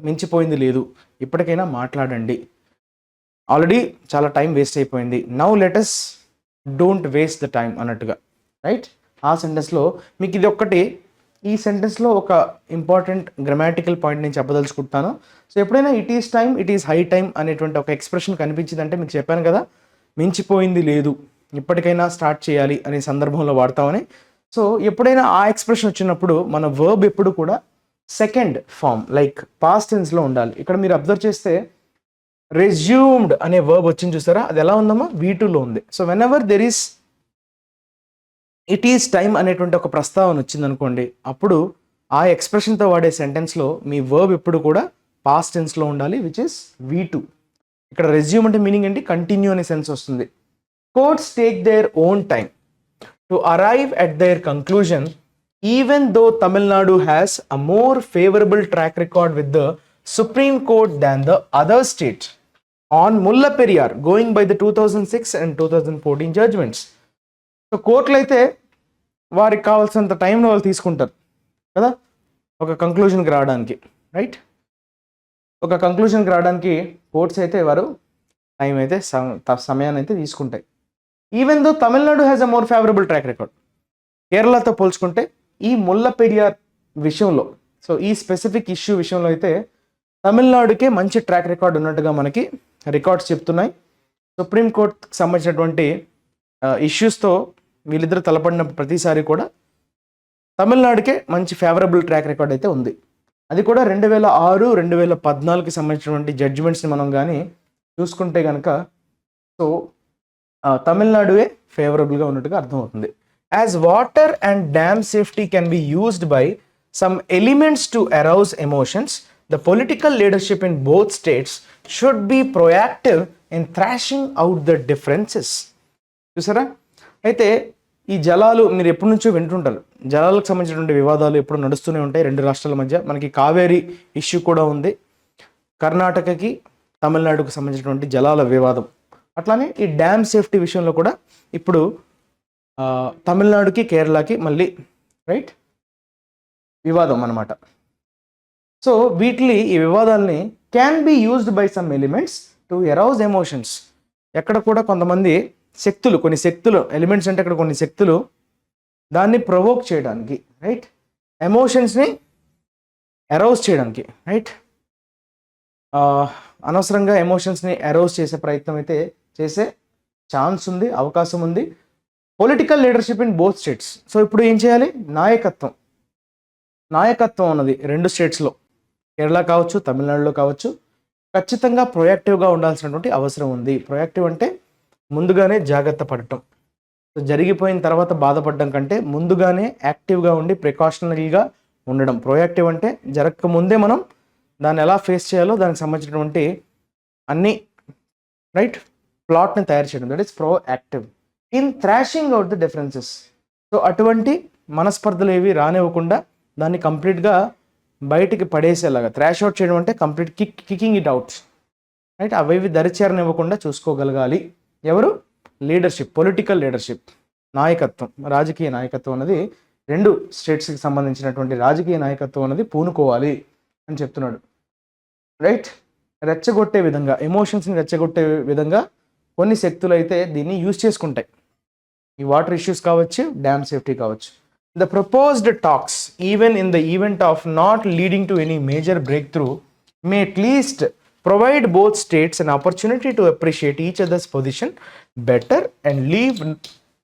మించిపోయింది లేదు, ఇప్పటికైనా మాట్లాడండి, ఆల్రెడీ చాలా టైం వేస్ట్ అయిపోయింది, now let us don't waste the time అన్నట్టుగా. రైట్ ఆ సెంటెన్స్లో మీకు ఇది ఒక్కటి, ఈ సెంటెన్స్లో ఒక ఇంపార్టెంట్ గ్రామాటికల్ పాయింట్ నేను చెప్పదలుచుకుంటాను. సో ఎప్పుడైనా it is time, it is high time అనేటువంటి ఒక ఎక్స్ప్రెషన్ కనిపించిందంటే మీకు చెప్పాను కదా, మించిపోయింది లేదు, ఇప్పటికైనా స్టార్ట్ చేయాలి అనే సందర్భంలో వాడతామని. సో ఎప్పుడైనా ఆ ఎక్స్ప్రెషన్ వచ్చినప్పుడు మన వర్బ్ ఎప్పుడు కూడా సెకండ్ ఫామ్ లైక్ పాస్ట్ టెన్స్లో ఉండాలి. ఇక్కడ మీరు అబ్జర్వ్ చేస్తే రెజ్యూమ్డ్ అనే వర్బ్ వచ్చింది చూసారా, అది ఎలా ఉందమ్మా, V2లో ఉంది. So when ever there is it is time అనేటువంటి ఒక ప్రస్తావన వచ్చింది అనుకోండి, అప్పుడు ఆ ఎక్స్ప్రెషన్తో వాడే సెంటెన్స్లో మీ వర్బ్ ఎప్పుడు కూడా పాస్ట్ టెన్స్లో ఉండాలి, విచ్ ఇస్ V2. ఇక్కడ రెజ్యూమ్ అంటే మీనింగ్ ఏంటి, కంటిన్యూ అనే సెన్స్ వస్తుంది. Courts take their own time to arrive at their conclusion even though Tamil Nadu has a more favourable track record with the supreme court than the other state on Mulla Periyar going by the 2006 and 2014 judgments. So కోర్టులు అయితే వారికి కావాల్సినంత టైంలో వాళ్ళు తీసుకుంటారు కదా ఒక కంక్లూజన్కి రావడానికి, రైట్. ఒక కంక్లూజన్కి రావడానికి కోర్ట్స్ అయితే వారు టైం అయితే సమయాన్ని అయితే తీసుకుంటాయి. Even though Tamil Nadu has a more favourable track record, కేరళతో పోల్చుకుంటే ఈ ముల్ల పెరియార్ విషయంలో, సో ఈ స్పెసిఫిక్ ఇష్యూ విషయంలో అయితే తమిళనాడుకే మంచి ట్రాక్ రికార్డ్ ఉన్నట్టుగా మనకి రికార్డ్స్ చెప్తున్నాయి. సుప్రీంకోర్టుకి సంబంధించినటువంటి ఇష్యూస్తో వీళ్ళిద్దరు తలపడిన ప్రతిసారి కూడా తమిళనాడుకే మంచి ఫేవరబుల్ ట్రాక్ రికార్డ్ అయితే ఉంది. అది కూడా 2006, 2014కి సంబంధించినటువంటి జడ్జిమెంట్స్ని మనం కానీ చూసుకుంటే కనుక సో తమిళనాడువే ఫేవరబుల్గా ఉన్నట్టుగా అర్థమవుతుంది. As water and dam safety can be used by some elements to arouse emotions, the political leadership in both states should be proactive in thrashing out the differences. చూసారా, అయితే ఈ జలాలు మీరు ఎప్పటి నుంచో వింటుంటారు, జలాలకు సంబంధించినటువంటి వివాదాలు ఎప్పుడు నడుస్తూనే ఉంటాయి రెండు రాష్ట్రాల మధ్య. మనకి కావేరీ ఇష్యూ కూడా ఉంది, కర్ణాటకకి తమిళనాడుకు సంబంధించినటువంటి జలాల వివాదం. అట్లానే ఈ డ్యామ్ సేఫ్టీ విషయంలో కూడా ఇప్పుడు తమిళనాడుకి కేరళకి మళ్ళీ రైట్ వివాదం అన్నమాట. సో ఈ వివాదాలని can be used by some elements to arouse emotions. ఎక్కడ కూడా కొంతమంది శక్తులు, కొన్ని శక్తులు, ఎలిమెంట్స్ అంటే ఇక్కడ కొన్ని శక్తులు దాన్ని ప్రొవోక్ చేయడానికి, రైట్, ఎమోషన్స్ని అరౌజ్ చేయడానికి, రైట్, అనవసరంగా ఎమోషన్స్ని అరౌజ్ చేసే ప్రయత్నం అయితే చేసే ఛాన్స్ ఉంది, అవకాశం ఉంది. Political leadership in both states. So ఇప్పుడు ఏం చేయాలి, నాయకత్వం అన్నది రెండు స్టేట్స్లో, కేరళ కావచ్చు తమిళనాడులో కావచ్చు, ఖచ్చితంగా ప్రొయాక్టివ్గా ఉండాల్సినటువంటి అవసరం ఉంది. ప్రొయాక్టివ్ అంటే ముందుగానే జాగ్రత్త పడటం, జరిగిపోయిన తర్వాత బాధపడడం కంటే ముందుగానే యాక్టివ్గా ఉండి ప్రికాషనరీగా ఉండడం. ప్రొయాక్టివ్ అంటే జరగక ముందే మనం దాన్ని ఎలా ఫేస్ చేయాలో దానికి సంబంధించినటువంటి అన్ని రైట్ ప్లాట్ని తయారు చేయడం, that is proactive in thrashing out the differences. So అటువంటి మనస్పర్ధలు ఏవి రానివ్వకుండా దాన్ని కంప్లీట్గా బయటికి పడేసేలాగా, థ్రాష్ అవుట్ చేయడం అంటే complete kicking it out, right, అవి దరిచేరనివ్వకుండా చూసుకోగలగాలి. ఎవరు, లీడర్షిప్, పొలిటికల్ లీడర్షిప్, నాయకత్వం, రాజకీయ నాయకత్వం అనేది రెండు స్టేట్స్కి సంబంధించినటువంటి రాజకీయ నాయకత్వం అనేది పూనుకోవాలి అని చెప్తున్నాడు, రైట్. రెచ్చగొట్టే విధంగా, ఎమోషన్స్ని రెచ్చగొట్టే విధంగా కొన్ని శక్తులు అయితే దీన్ని యూజ్ చేసుకుంటాయి. ఈ వాటర్ ఇష్యూస్ కావచ్చు, డ్యామ్ సేఫ్టీ కావచ్చు. The proposed talks even in the event of not leading to any major break through May at least provide both states an opportunity to appreciate each other's position better and leave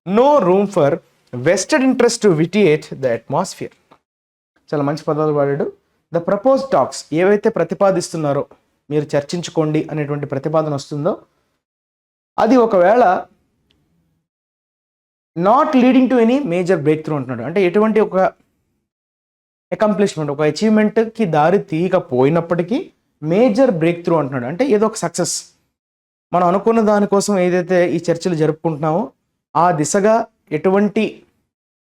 no room for vested interest to vitiate the atmosphere. చాలా మంచి పదాలు వాడాడు. The propose talks, ఏవైతే ప్రతిపాదిస్తున్నారో మీరు చర్చించుకోండి అనేటువంటి ప్రతిపాదన వస్తుందో అది ఒకవేళ not leading to any major break through అంటున్నాడు. అంటే ఎటువంటి ఒక అకంప్లిష్మెంట్, ఒక అచీవ్మెంట్కి దారి తీయకపోయినప్పటికీ మేజర్ బ్రేక్ త్రూ అంటున్నాడు. అంటే ఏదో ఒక సక్సెస్, మనం అనుకున్న దానికోసం ఏదైతే ఈ చర్చలు జరుపుకుంటున్నామో ఆ దిశగా ఎటువంటి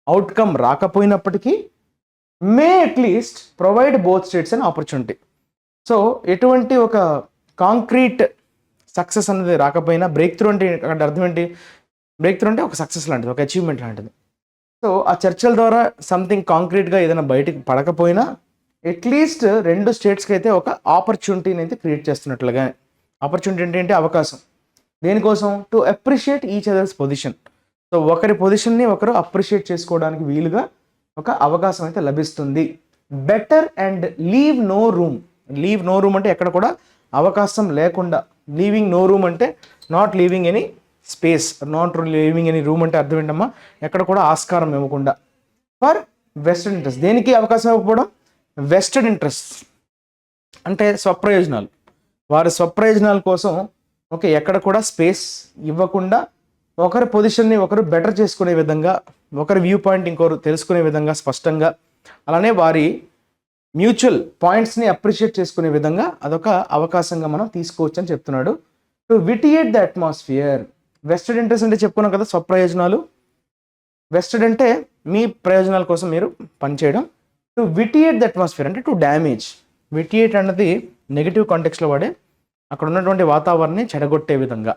అవుట్కమ్ రాకపోయినప్పటికీ may at least provide both states an opportunity. So ఎటువంటి ఒక కాంక్రీట్ సక్సెస్ అనేది రాకపోయినా, బ్రేక్ త్రూ అంటే అర్థం ఏంటి, బ్రేక్ త్రూ అంటే ఒక సక్సెస్ లాంటిది, ఒక అచీవ్మెంట్ లాంటిది. సో ఆ చర్చల ద్వారా సంథింగ్ కాంక్రీట్గా ఏదైనా బయటికి పడకపోయినా అట్లీస్ట్ రెండు స్టేట్స్కి అయితే ఒక ఆపర్చునిటీని అయితే క్రియేట్ చేస్తున్నట్లుగా. ఆపర్చునిటీ ఏంటంటే అవకాశం, దేనికోసం, to appreciate each others position. So ఒకరి పొజిషన్ని ఒకరు అప్రిషియేట్ చేసుకోవడానికి వీలుగా ఒక అవకాశం అయితే లభిస్తుంది. Better and leave no room. Leave no room అంటే ఎక్కడ కూడా అవకాశం లేకుండా, లీవింగ్ నో రూమ్ అంటే not leaving any space, not leaving any room అంటే అర్థం ఏంటమ్మా, ఎక్కడ కూడా ఆస్కారం ఇవ్వకుండా. ఫర్ వెస్టెడ్ ఇంట్రెస్ట్, దేనికి అవకాశం ఇవ్వకపోవడం, వెస్టెడ్ ఇంట్రెస్ట్ అంటే స్వప్రయోజనాలు, వారి స్వప్రయోజనాల కోసం ఓకే ఎక్కడ కూడా స్పేస్ ఇవ్వకుండా ఒకరి పొజిషన్ని ఒకరు బెటర్ చేసుకునే విధంగా, ఒకరి వ్యూ పాయింట్ ఇంకొకరు తెలుసుకునే విధంగా స్పష్టంగా, అలానే వారి మ్యూచువల్ పాయింట్స్ని అప్రిషియేట్ చేసుకునే విధంగా అదొక అవకాశంగా మనం తీసుకోవచ్చు అని చెప్తున్నాడు. To vitiate the atmosphere. Vested interest అంటే చెప్పుకున్నాం కదా, స్వప్రయోజనాలు. వెస్టెడ్ అంటే మీ ప్రయోజనాల కోసం మీరు పనిచేయడం. టు విటియేట్ ద అట్మాస్ఫియర్ అంటే టు డ్యామేజ్. విటియేట్ అన్నది నెగిటివ్ కాంటెక్స్లో వాడే అక్కడ ఉన్నటువంటి వాతావరణాన్ని చెడగొట్టే విధంగా.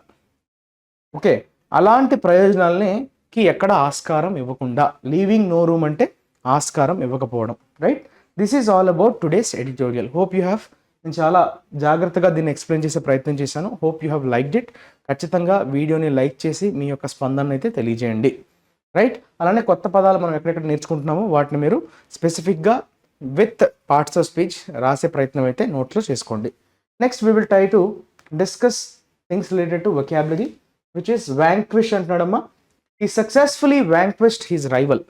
ఓకే, అలాంటి ప్రయోజనాలకి ఎక్కడ ఆస్కారం ఇవ్వకుండా, లీవింగ్ నో రూమ్ అంటే ఆస్కారం ఇవ్వకపోవడం. Right, this is all about today's editorial. Hope you have, నేను చాలా జాగ్రత్తగా దీన్ని ఎక్స్ప్లెయిన్ చేసే ప్రయత్నం చేశాను. Hope you have liked it. ఖచ్చితంగా వీడియోని లైక్ చేసి మీ యొక్క స్పందన అయితే తెలియజేయండి. రైట్, అలానే కొత్త పదాలు మనం ఎక్కడెక్కడ నేర్చుకుంటున్నామో వాటిని మీరు స్పెసిఫిక్గా విత్ పార్ట్స్ ఆఫ్ స్పీచ్ రాసే ప్రయత్నం అయితే నోట్లో చేసుకోండి. Next we will try to discuss things related to vocabulary, which is vanquish అంటున్నాడమ్మా. ఈ సక్సెస్ఫుల్లీ వ్యాంక్విష్డ్ హిజ్ రైవల్.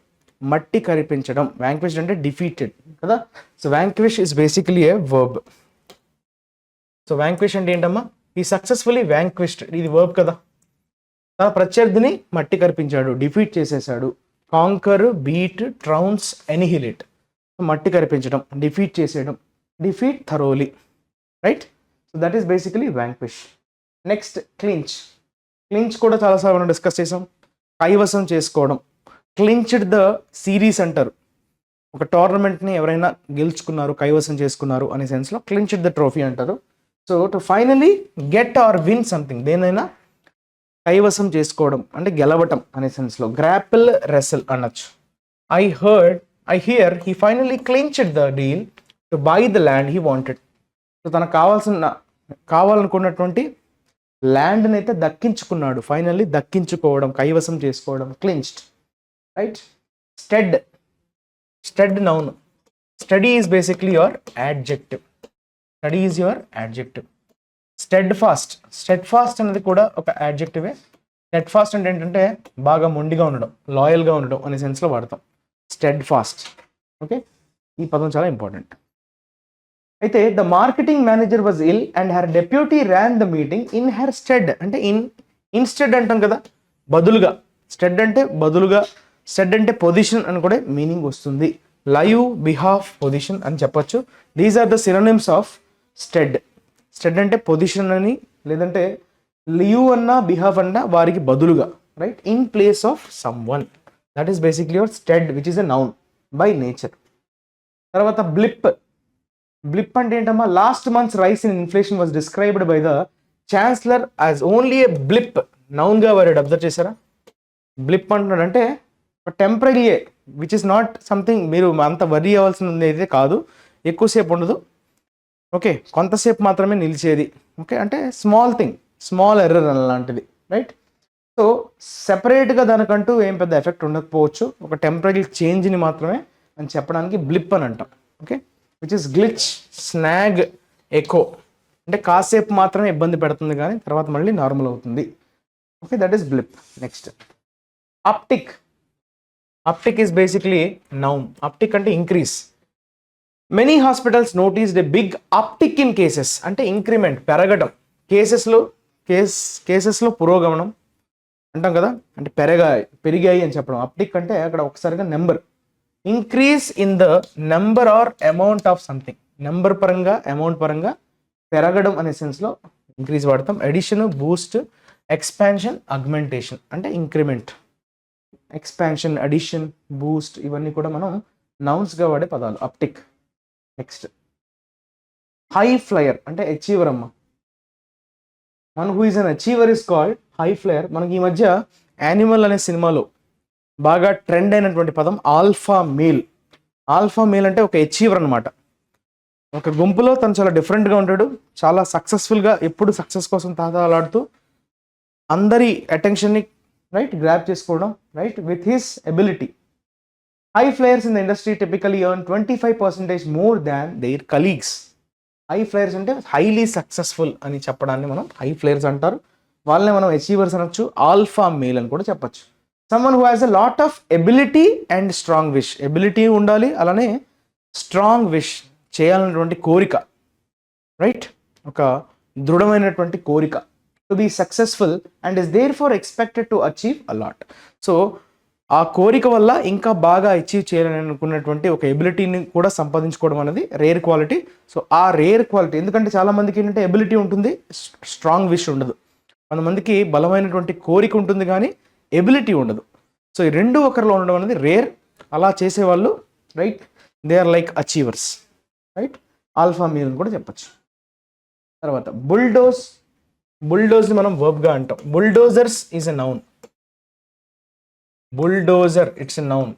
మట్టి కరిపించడం. వ్యాంక్విష్డ్ అంటే డిఫీటెడ్ కదా. So vanquish is basically a verb. So vanquish అంటే ఏంటమ్మా? ఈ సక్సెస్ఫుల్లీ వ్యాంక్విష్డ్, ఇది వర్బ్ కదా. తన ప్రత్యర్థిని మట్టి కరిపించాడు, డిఫీట్ చేసేసాడు. Conquer, beat, trounce, annihilate. మట్టి కరిపించడం, డిఫీట్ చేసేయడం, defeat thoroughly. Right, so that is basically vanquish. Next clinch. Clinch కూడా చాలాసార్లు మనం డిస్కస్ చేసాం. కైవసం చేసుకోవడం. క్లించ్డ్ ద సిరీస్ అంటారు. ఒక టోర్నమెంట్ని ఎవరైనా గెలుచుకున్నారు, కైవసం చేసుకున్నారు అనే సెన్స్లో క్లించ్డ్ ద ట్రోఫీ అంటారు. So to finally get or win something, దేనైనా కైవసం చేసుకోవడం అంటే గెలవటం అనే సెన్స్లో గ్రాపిల్, రెసల్ అనొచ్చు. I hear he finally clinched the deal to buy the land he wanted. So తనకు కావాలనుకున్నటువంటి ల్యాండ్ని అయితే దక్కించుకున్నాడు. ఫైనల్లీ దక్కించుకోవడం, కైవసం చేసుకోవడం, clinched. Right, stead noun. Steady is basically your adjective. Steady is your adjective. Steadfast అనేది కూడా ఒక యాడ్జెక్టివే. స్టెడ్ ఫాస్ట్ అంటే ఏంటంటే బాగా మొండిగా ఉండడం, లాయల్గా ఉండడం అనే సెన్స్లో వాడతాం. స్టెడ్ ఫాస్ట్. ఓకే, ఈ పదం చాలా ఇంపార్టెంట్. అయితే the marketing manager was ill and her deputy ran the meeting in her stead. అంటే ఇన్స్టెడ్ అంటాం కదా, బదులుగా. స్టెడ్ అంటే బదులుగా, స్టెడ్ అంటే పొజిషన్ అని కూడా మీనింగ్ వస్తుంది. లైవ్, బిహాఫ్, పొజిషన్ అని చెప్పొచ్చు. These are the synonyms of stead. Stead అంటే పొజిషన్ అని, లేదంటే లివ్ అన్నా బిహాఫ్ అన్నా వారికి బదులుగా. Right, in place of someone. That is basically your stead, which is a noun by nature. తర్వాత బ్లిప్. బ్లిప్ అంటే ఏంటమ్మా? Last months rise in inflation was described by the chancellor as only a blip. నౌన్గా వాడాడు. Observe చేశారా? Blip అంటున్నాడు అంటే టెంపరీయే, which is not something మీరు అంత వరీ అవ్వాల్సింది అయితే కాదు, ఎక్కువసేపు ఉండదు. ఓకే, కొంతసేపు మాత్రమే నిలిచేది. ఓకే, అంటే స్మాల్ థింగ్, స్మాల్ ఎర్రర్ అలాంటిది. రైట్, సో సెపరేట్గా దానికంటూ ఏం పెద్ద ఎఫెక్ట్ ఉండకపోవచ్చు, ఒక టెంపరీ చేంజ్ని మాత్రమే అని చెప్పడానికి బ్లిప్ అని అంటాం. Okay, which is glitch, snag, echo. అంటే కాసేపు మాత్రమే ఇబ్బంది పెడుతుంది కానీ తర్వాత మళ్ళీ నార్మల్ అవుతుంది. Okay, that is blip. Next uptick. Uptick is basically noun. Uptick అంటే increase. Many hospitals noticed a big uptick in cases. అంటే ఇంక్రిమెంట్, పెరగడం. కేసెస్లో పురోగమనం అంటాం కదా, అంటే పెరిగాయి అని చెప్పడం. అప్టిక్ అంటే అక్కడ ఒకసారిగా number. Increase in the number or amount of something. Number పరంగా, అమౌంట్ పరంగా పెరగడం అనే సెన్స్లో ఇంక్రీజ్ వాడతాం. Edition, boost, expansion, augmentation. అంటే ఇంక్రిమెంట్, ఎక్స్పాన్షన్, అడిషన్, బూస్ట్ ఇవన్నీ కూడా మనం నౌన్స్గా వాడే పదాలు. అప్టిక్. Next high flyer. అంటే అచీవర్ అమ్మ. One who is an achiever is called high flyer. మనకి ఈ మధ్య యానిమల్ అనే సినిమాలో బాగా ట్రెండ్ అయినటువంటి పదం ఆల్ఫా మేల్. ఆల్ఫా మేల్ అంటే ఒక అచీవర్ అనమాట. ఒక గుంపులో తను చాలా డిఫరెంట్గా ఉంటాడు, చాలా సక్సెస్ఫుల్గా, ఎప్పుడు సక్సెస్ కోసం తాతాలాడుతూ అందరి అటెన్షన్ని గ్రాప్ చేసుకోవడం. With his ability. High flyers in the industry typically earn 25% more than their colleagues. High flyers అంటే హైలీ సక్సెస్ఫుల్ అని చెప్పడాన్ని మనం హై ఫ్లయర్స్ అంటారు. వాళ్ళని మనం అచీవర్స్ అనొచ్చు. ఆల్ఫా మేల్ అని కూడా చెప్పచ్చు. Someone who has a lot of ability and strong wish. Ability ఉండాలి, అలానే స్ట్రాంగ్ విష్, చేయాలన్నటువంటి కోరిక. రైట్, ఒక దృఢమైనటువంటి కోరిక, to be successful and is therefore expected to achieve a lot. So ఆ కోరిక వల్ల ఇంకా బాగా అచీవ్ చేయాలని అనుకున్నటువంటి ఒక ఎబిలిటీని కూడా సంపాదించుకోవడం అనేది రేర్ క్వాలిటీ. సో ఆ రేర్ క్వాలిటీ, ఎందుకంటే చాలామందికి ఏంటంటే ఎబిలిటీ ఉంటుంది, స్ట్రాంగ్ విష్ ఉండదు. కొంతమందికి బలమైనటువంటి కోరిక ఉంటుంది కానీ ఎబిలిటీ ఉండదు. సో ఈ రెండు ఒకరిలో ఉండడం అనేది రేర్. అలా చేసేవాళ్ళు right, they are like achievers, right, alpha male అని కూడా చెప్పచ్చు. తర్వాత బుల్డోజ్ని మనం వర్బ్గా అంటాం. Bulldozers is a noun. Bulldozer it's a noun.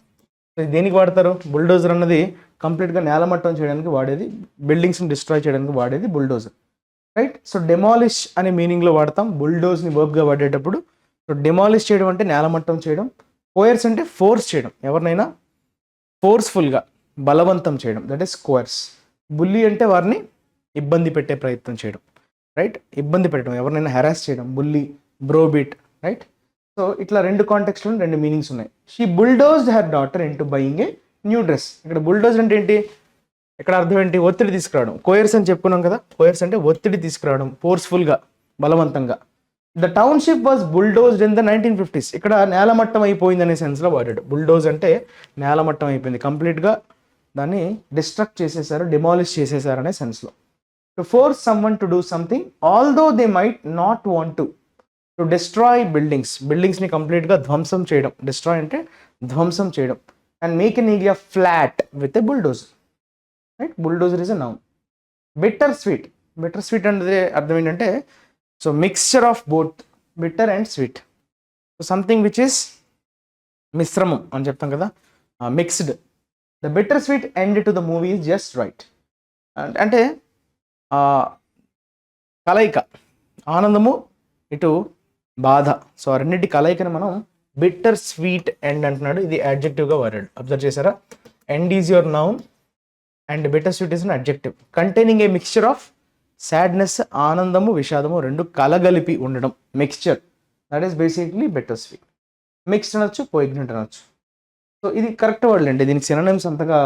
So దేనికి వాడతారు? బుల్డోజర్ అన్నది కంప్లీట్గా నేలమట్టం చేయడానికి వాడేది, బిల్డింగ్స్ని డిస్ట్రాయ్ చేయడానికి వాడేది బుల్డోజర్, రైట్. సో డెమాలిష్ అనే మీనింగ్లో వాడతాం బుల్డోజ్ని వర్బ్గా వాడేటప్పుడు. సో డెమాలిష్ చేయడం అంటే నేలమట్టం చేయడం, కోయర్స్ అంటే ఫోర్స్ చేయడం, ఎవరినైనా ఫోర్స్ఫుల్గా బలవంతం చేయడం, దట్ ఈస్ కోయర్స్. బుల్లీ అంటే వారిని ఇబ్బంది పెట్టే ప్రయత్నం చేయడం, రైట్, ఇబ్బంది పెట్టడం, ఎవరినైనా హెరాస్ చేయడం, బుల్లీ, బ్రోబీట్, రైట్. సో ఇట్లా రెండు కాంటెక్స్లో రెండు మీనింగ్స్ ఉన్నాయి. She bulldozed her daughter into buying a new dress. ఇక్కడ బుల్డోజ్ అంటే ఏంటి, ఇక్కడ అర్థం ఏంటి, ఒత్తిడి తీసుకురావడం. కోయర్స్ అని చెప్పుకున్నాం కదా, కోయర్స్ అంటే ఒత్తిడి తీసుకురావడం, ఫోర్స్ఫుల్గా, బలవంతంగా. The township was bulldozed in the 1950s. ఇక్కడ నేలమట్టం అయిపోయింది అనే సెన్స్లో వాడాడు. బుల్డోజ్ అంటే నేలమట్టం అయిపోయింది, కంప్లీట్గా దాన్ని డిస్ట్రక్ట్ చేసేసారు, డిమాలిష్ చేసేసారు అనే సెన్స్లో. To force someone to do something although they might not want to. To destroy బిల్డింగ్స్ని కంప్లీట్గా ధ్వంసం చేయడం, డిస్ట్రాయ్ అంటే ధ్వంసం చేయడం. And make an area flat with a bulldozer, right. Bulldozer is a noun. Bittersweet అంటే అర్థం ఏంటంటే, so mixture of both bitter and sweet. So something which is మిశ్రమం అని చెప్తాం కదా, mixed. The bittersweet end to the movie is just right. అంటే కలయిక, ఆనందము ఇటు బాధ, సో ఆ రెండింటి కలయికని మనం బిట్టర్ స్వీట్ ఎండ్ అంటున్నాడు. ఇది అడ్జెక్టివ్గా వాడాడు, అబ్జర్వ్ చేశారా. End is your noun and bitter sweet is an adjective containing A mixture of sadness, ఆనందము, విషాదము రెండు కలగలిపి ఉండడం, mixture, that is basically bitter sweet. Mixed అనొచ్చు, పోయిగ్నెంట్ అనొచ్చు. సో ఇది కరెక్ట్ వర్డ్ అండి, దీనికి సినోనిమ్స్ అంతగా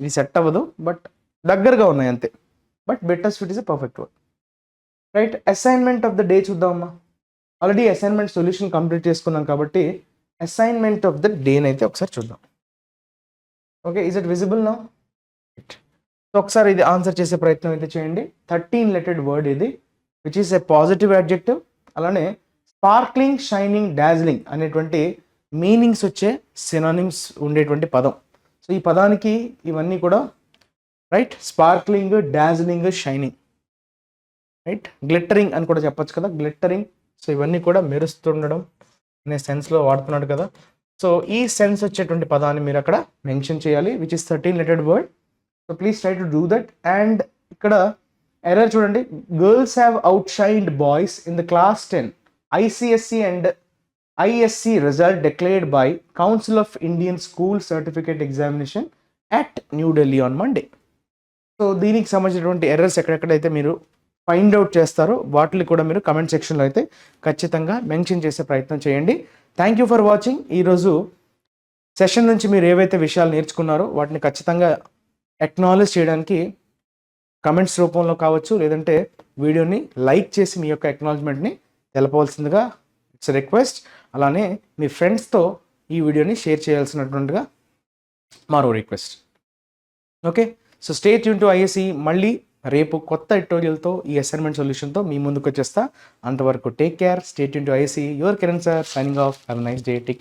ఇది సెట్ అవ్వదు, బట్ దగ్గరగా ఉన్నాయి అంతే. But bittersweet is a perfect word, right. Assignment of the day చూద్దామమ్మా. ఆల్రెడీ అసైన్మెంట్ సొల్యూషన్ కంప్లీట్ చేసుకున్నాం కాబట్టి అసైన్మెంట్ ఆఫ్ ద డేని అయితే ఒకసారి చూద్దాం. Okay, is it visible now? So ఒకసారి ఇది ఆన్సర్ చేసే ప్రయత్నం అయితే చేయండి. 13 లెటెడ్ వర్డ్ ఇది, which is a positive adjective. అలానే స్పార్క్లింగ్, షైనింగ్, డాజ్లింగ్ అనేటువంటి మీనింగ్స్ వచ్చే సినోనిమ్స్ ఉండేటువంటి పదం. సో ఈ పదానికి ఇవన్నీ కూడా right, sparkling, dazzling, shining, right. Glittering అని కూడా చెప్పొచ్చు కదా, గ్లిట్టరింగ్. సో ఇవన్నీ కూడా మెరుస్తుండడం అనే సెన్స్లో వాడుతున్నాడు కదా. సో ఈ సెన్స్ వచ్చేటువంటి పదాన్ని మీరు అక్కడ మెన్షన్ చేయాలి, which is 13 lettered word. So please try to do that. And ఇక్కడ ఎర్రర్ చూడండి, girls have outshined boys in the class 10 ICSE and ISC result declared by council of Indian school certificate examination at New Delhi on Monday. So దీనికి సంబంధించినటువంటి errors ఎక్కడెక్కడైతే మీరు find out చేస్తారో వాటిని కూడా మీరు కమెంట్ సెక్షన్లో అయితే ఖచ్చితంగా మెన్షన్ చేసే ప్రయత్నం చేయండి. Thank you for watching. ఈరోజు సెషన్ నుంచి మీరు ఏవైతే విషయాలు నేర్చుకున్నారో వాటిని ఖచ్చితంగా అక్నాలెడ్జ్ చేయడానికి కమెంట్స్ రూపంలో కావచ్చు, లేదంటే వీడియోని లైక్ చేసి మీ యొక్క అక్నాలెడ్జ్మెంట్ని తెలపవలసిందిగా ఇట్స్ రిక్వెస్ట్. అలానే మీ ఫ్రెండ్స్తో ఈ వీడియోని షేర్ చేయాల్సినటువంటిగా మరో request. Okay, so stay tune to ISE. మళ్ళీ రేపు కొత్త ట్యుటోరియల్తో ఈ అసైన్మెంట్ సొల్యూషన్తో మీ ముందుకు వచ్చేస్తా. అంతవరకు take care, stay tune to ISE. Your Kiran sir signing off. Have a nice day, take care.